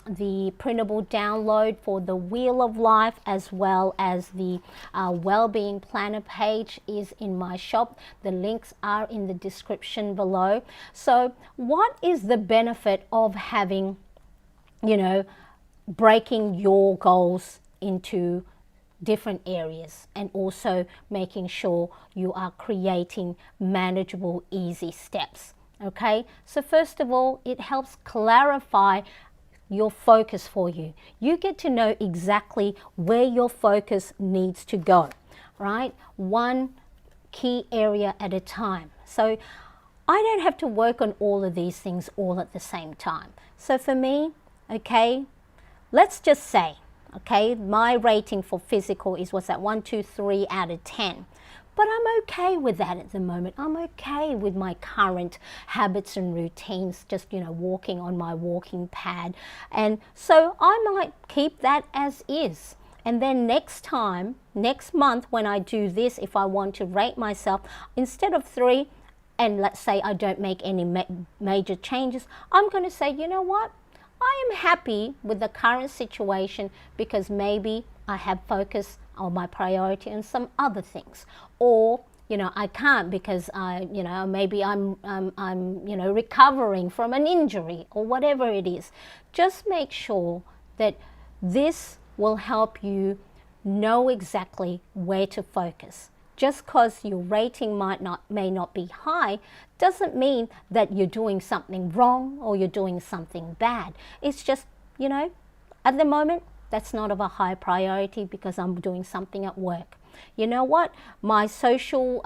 the printable download for the Wheel of Life as well as the Wellbeing Planner page is in my shop. The links are in the description below. So what is the benefit of having, you know, breaking your goals into different areas, and also making sure you are creating manageable, easy steps? Okay, so first of all, it helps clarify your focus for you. You get to know exactly where your focus needs to go, right? One key area at a time. So I don't have to work on all of these things all at the same time. So for me, okay, let's just say, okay, my rating for physical is, what's that, 1, 2, 3 out of 10. But I'm okay with that at the moment. I'm okay with my current habits and routines, just, you know, walking on my walking pad. And so I might keep that as is. And then next time, next month when I do this, if I want to rate myself, instead of 3, and let's say I don't make any major changes, I'm going to say, you know what? I am happy with the current situation because maybe I have focused on my priority on some other things, or you know, I can't because you know, maybe I'm you know, recovering from an injury or whatever it is. Just make sure that this will help you know exactly where to focus. Just because your rating may not be high doesn't mean that you're doing something wrong or you're doing something bad. It's just, you know, at the moment, that's not of a high priority because I'm doing something at work. You know what? My social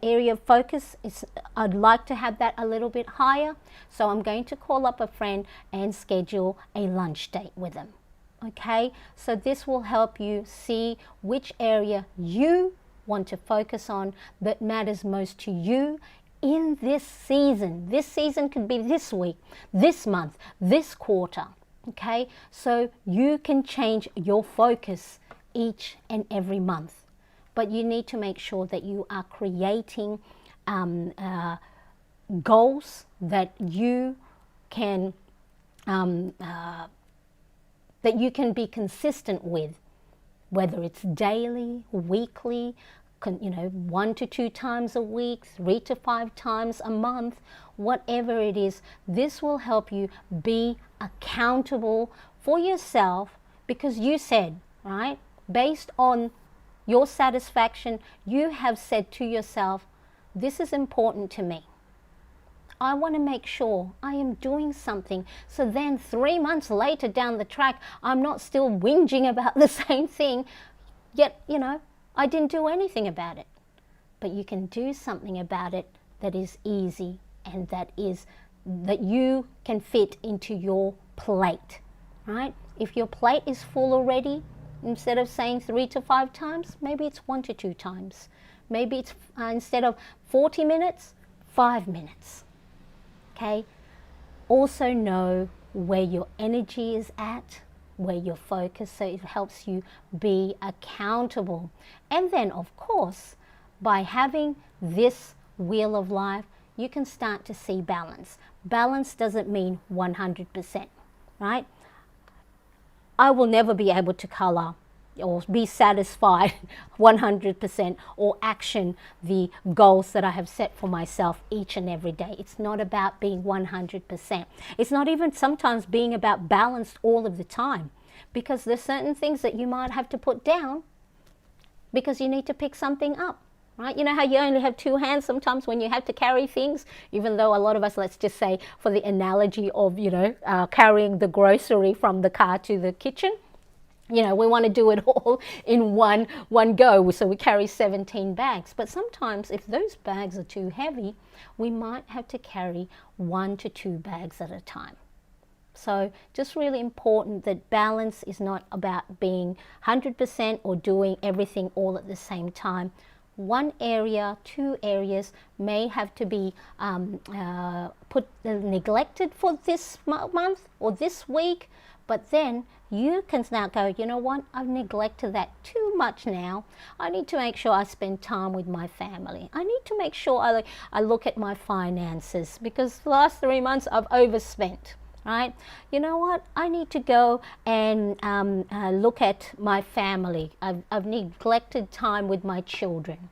area of focus is, I'd like to have that a little bit higher. So I'm going to call up a friend and schedule a lunch date with them. Okay? So this will help you see which area you want to focus on that matters most to you in this season. This season could be this week, this month, this quarter. Okay, so you can change your focus each and every month, but you need to make sure that you are creating goals that you can be consistent with. Whether it's daily, weekly, you know, 1 to 2 times a week, 3 to 5 times a month, whatever it is, this will help you be accountable for yourself, because you said, right, based on your satisfaction, you have said to yourself, this is important to me. I want to make sure I am doing something, so then 3 months later down the track, I'm not still whinging about the same thing, yet, you know, I didn't do anything about it. But you can do something about it that is easy and that you can fit into your plate, right? If your plate is full already, instead of saying 3 to 5 times, maybe it's 1 to 2 times. Maybe it's instead of 40 minutes, 5 minutes. Okay, also know where your energy is at, where you're focused, so it helps you be accountable. And then, of course, by having this Wheel of Life, you can start to see balance. Balance doesn't mean 100%, right? I will never be able to color or be satisfied 100% or action the goals that I have set for myself each and every day. It's not about being 100%. It's not even sometimes being about balanced all of the time, because there's certain things that you might have to put down because you need to pick something up. Right? You know how you only have two hands sometimes when you have to carry things, even though a lot of us, let's just say for the analogy of, carrying the grocery from the car to the kitchen, we want to do it all in one go, so we carry 17 bags. But sometimes if those bags are too heavy, we might have to carry 1 to 2 bags at a time. So just really important that balance is not about being 100% or doing everything all at the same time. One area, 2 areas may have to be neglected for this month or this week, but then you can now go, you know what, I've neglected that too much now. I need to make sure I spend time with my family. I need to make sure I look at my finances, because the last 3 months I've overspent. Right? You know what? I need to go and look at my family. I've neglected time with my children.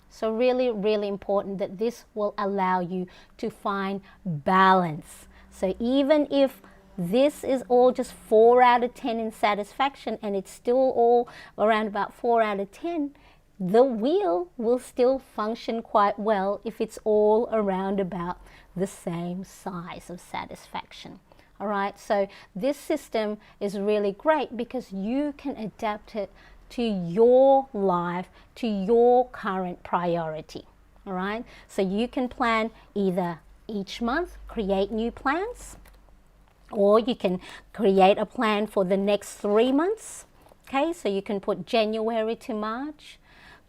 So really, really important that this will allow you to find balance. So even if this is all just 4 out of 10 in satisfaction, and it's still all around about 4 out of 10, the wheel will still function quite well if it's all around about the same size of satisfaction. All right, so this system is really great because you can adapt it to your life, to your current priority. All right, so you can plan either each month, create new plans, or you can create a plan for the next 3 months. Okay, so you can put January to March.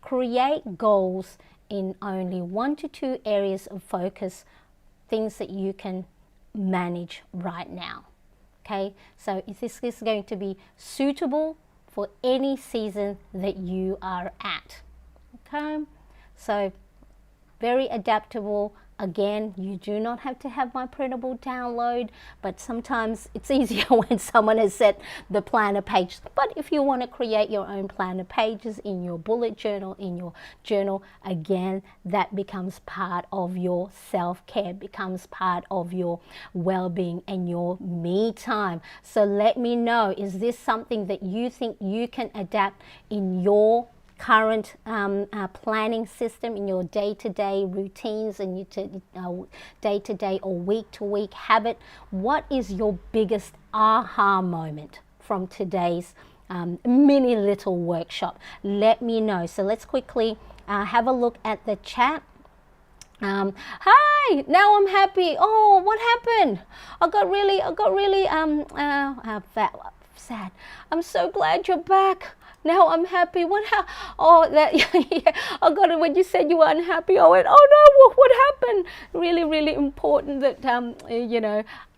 Create goals in only 1 to 2 areas of focus, things that you can manage right now. Okay, so this is going to be suitable for any season that you are at. Okay, so very adaptable. Again, you do not have to have my printable download, but sometimes it's easier when someone has set the planner page. But if you want to create your own planner pages in your bullet journal, in your journal, again, that becomes part of your self-care, becomes part of your well-being and your me time. So let me know, is this something that you think you can adapt in your current planning system, in your day-to-day routines and your day-to-day or week-to-week habit? What is your biggest aha moment from today's mini little workshop? Let me know. So let's quickly have a look at the chat. Hi, now I'm happy. Oh, what happened? I got really sad. I'm so glad you're back. Now I'm happy. Oh, that yeah, I got it when you said you were unhappy. I went, oh no, what happened? Really, really important that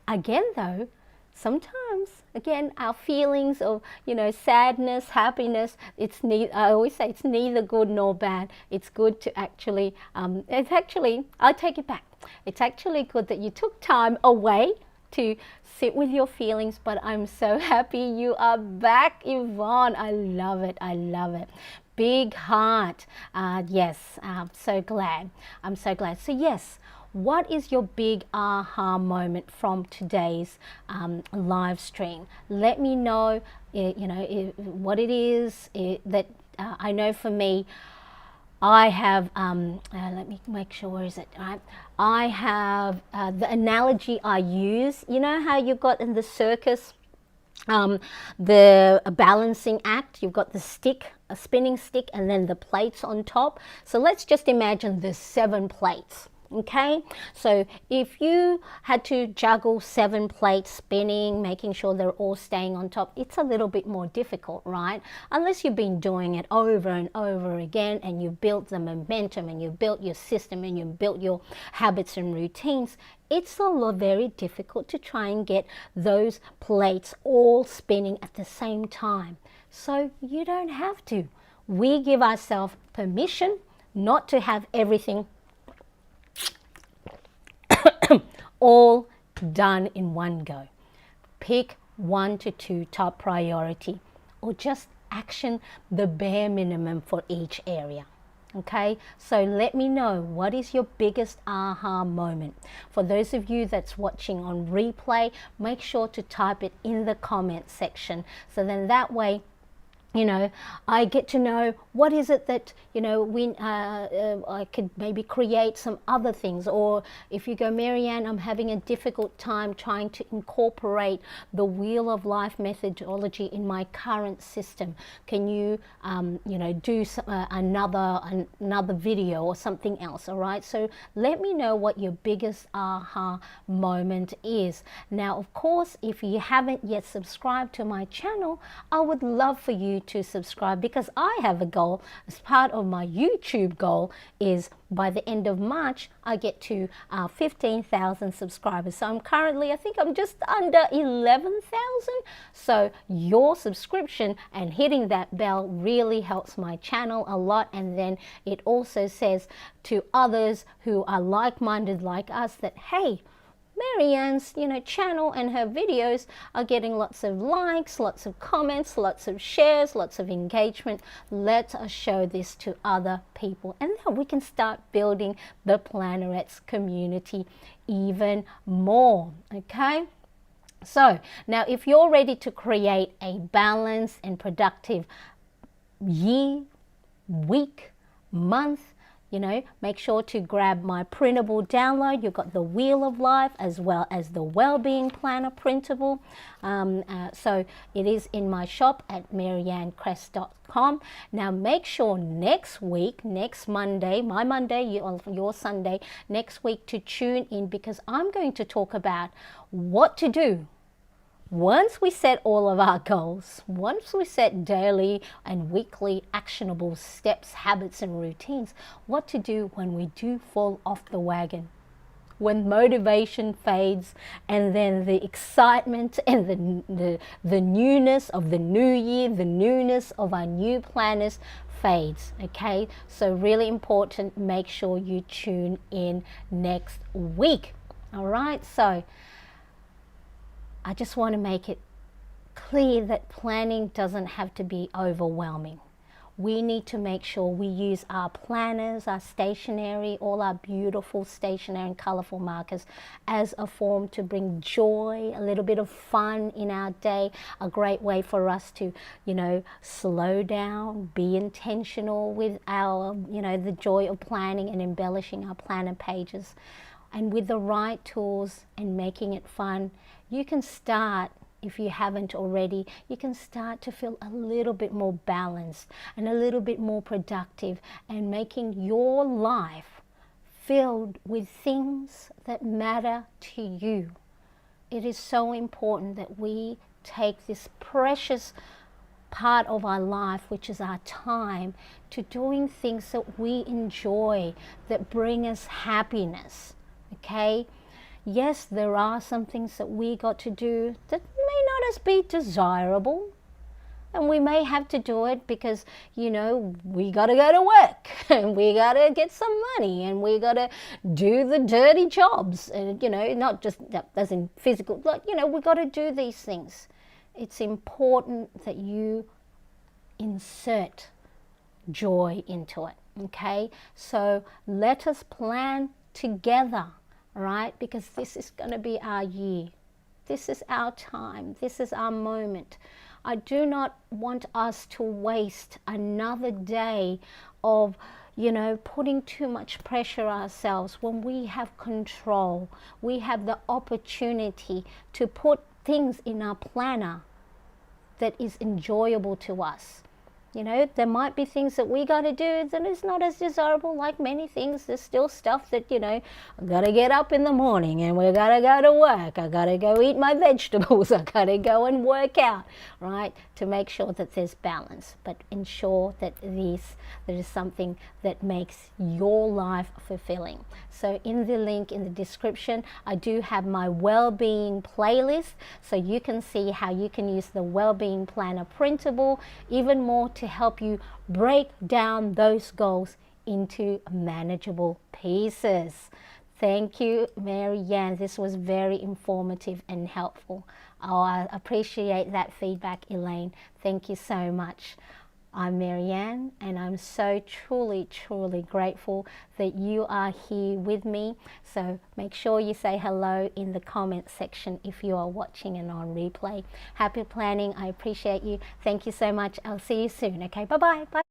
again though, sometimes again our feelings of sadness, happiness, I always say it's neither good nor bad. It's good to actually I'll take it back. It's actually good that you took time away to sit with your feelings, but I'm so happy you are back, Yvonne. I love it. I love it. Big heart. Yes, I'm so glad. I'm so glad. So yes, what is your big aha moment from today's live stream? Let me know, what it is. That I know for me, I have, let me make sure, where is it? Right? I have the analogy I use. You know how you've got in the circus, the balancing act, you've got the stick, a spinning stick, and then the plates on top. So let's just imagine there's 7 plates. Okay, so if you had to juggle 7 plates spinning, making sure they're all staying on top, it's a little bit more difficult, right? Unless you've been doing it over and over again and you've built the momentum and you've built your system and you've built your habits and routines, it's very difficult to try and get those plates all spinning at the same time. So you don't have to. We give ourselves permission not to have everything all done in one go. Pick 1 to 2 top priority, or just action the bare minimum for each area. Okay, so let me know, what is your biggest aha moment? For those of you that's watching on replay, make sure to type it in the comment section, so then that way, you know, I get to know what is it that, you know, I could maybe create some other things. Or if you go, Marianne, I'm having a difficult time trying to incorporate the Wheel of Life methodology in my current system. Can you, you know, do another video or something else? All right. So let me know what your biggest aha moment is. Now, of course, if you haven't yet subscribed to my channel, I would love for you to subscribe, because I have a goal as part of my YouTube goal is by the end of March I get to 15,000 subscribers. So I'm currently, I think I'm just under 11,000. So your subscription and hitting that bell really helps my channel a lot, and then it also says to others who are like-minded like us that, hey, Marianne's, you know, channel and her videos are getting lots of likes, lots of comments, lots of shares, lots of engagement. Let us show this to other people, and then we can start building the Plannerettes community even more. Okay, so now if you're ready to create a balanced and productive year, week, month, you know, make sure to grab my printable download. You've got the Wheel of Life as well as the Wellbeing Planner printable. So it is in my shop at mariannecrest.com. Now make sure next week, next Monday, my Monday, your Sunday, next week, to tune in, because I'm going to talk about what to do once we set all of our goals, once we set daily and weekly actionable steps, habits and routines, what to do when we do fall off the wagon, when motivation fades, and then the excitement and the newness of the new year, the newness of our new planners fades. Okay, so really important, make sure you tune in next week. All right, so I just want to make it clear that planning doesn't have to be overwhelming. We need to make sure we use our planners, our stationery, all our beautiful stationery and colorful markers as a form to bring joy, a little bit of fun in our day, a great way for us to, you know, slow down, be intentional with our, you know, the joy of planning and embellishing our planner pages. And with the right tools and making it fun, you can start, if you haven't already, you can start to feel a little bit more balanced and a little bit more productive, and making your life filled with things that matter to you. It is so important that we take this precious part of our life, which is our time, to doing things that we enjoy, that bring us happiness. Okay? Yes, there are some things that we got to do that may not as be desirable, and we may have to do it because, you know, we got to go to work and we got to get some money and we got to do the dirty jobs, and, you know, not just that as in physical, like, you know, we got to do these things. It's important that you insert joy into it. Okay, so let us plan together. Right? Because this is going to be our year. This is our time. This is our moment. I do not want us to waste another day of, you know, putting too much pressure on ourselves when we have control. We have the opportunity to put things in our planner that is enjoyable to us. You know, there might be things that we got to do that is not as desirable. Like many things, there's still stuff that, you know, I got to get up in the morning and we got to go to work. I got to go eat my vegetables. I got to go and work out, right? To make sure that there's balance, but ensure that there is something that makes your life fulfilling. So in the link in the description, I do have my well-being playlist, so you can see how you can use the Wellbeing Planner printable even more to help you break down those goals into manageable pieces. Thank you, Marianne. This was very informative and helpful. Oh, I appreciate that feedback, Elaine. Thank you so much. I'm Marianne, and I'm so truly, truly grateful that you are here with me. So make sure you say hello in the comment section if you are watching and on replay. Happy planning. I appreciate you. Thank you so much. I'll see you soon. Okay, bye-bye. Bye.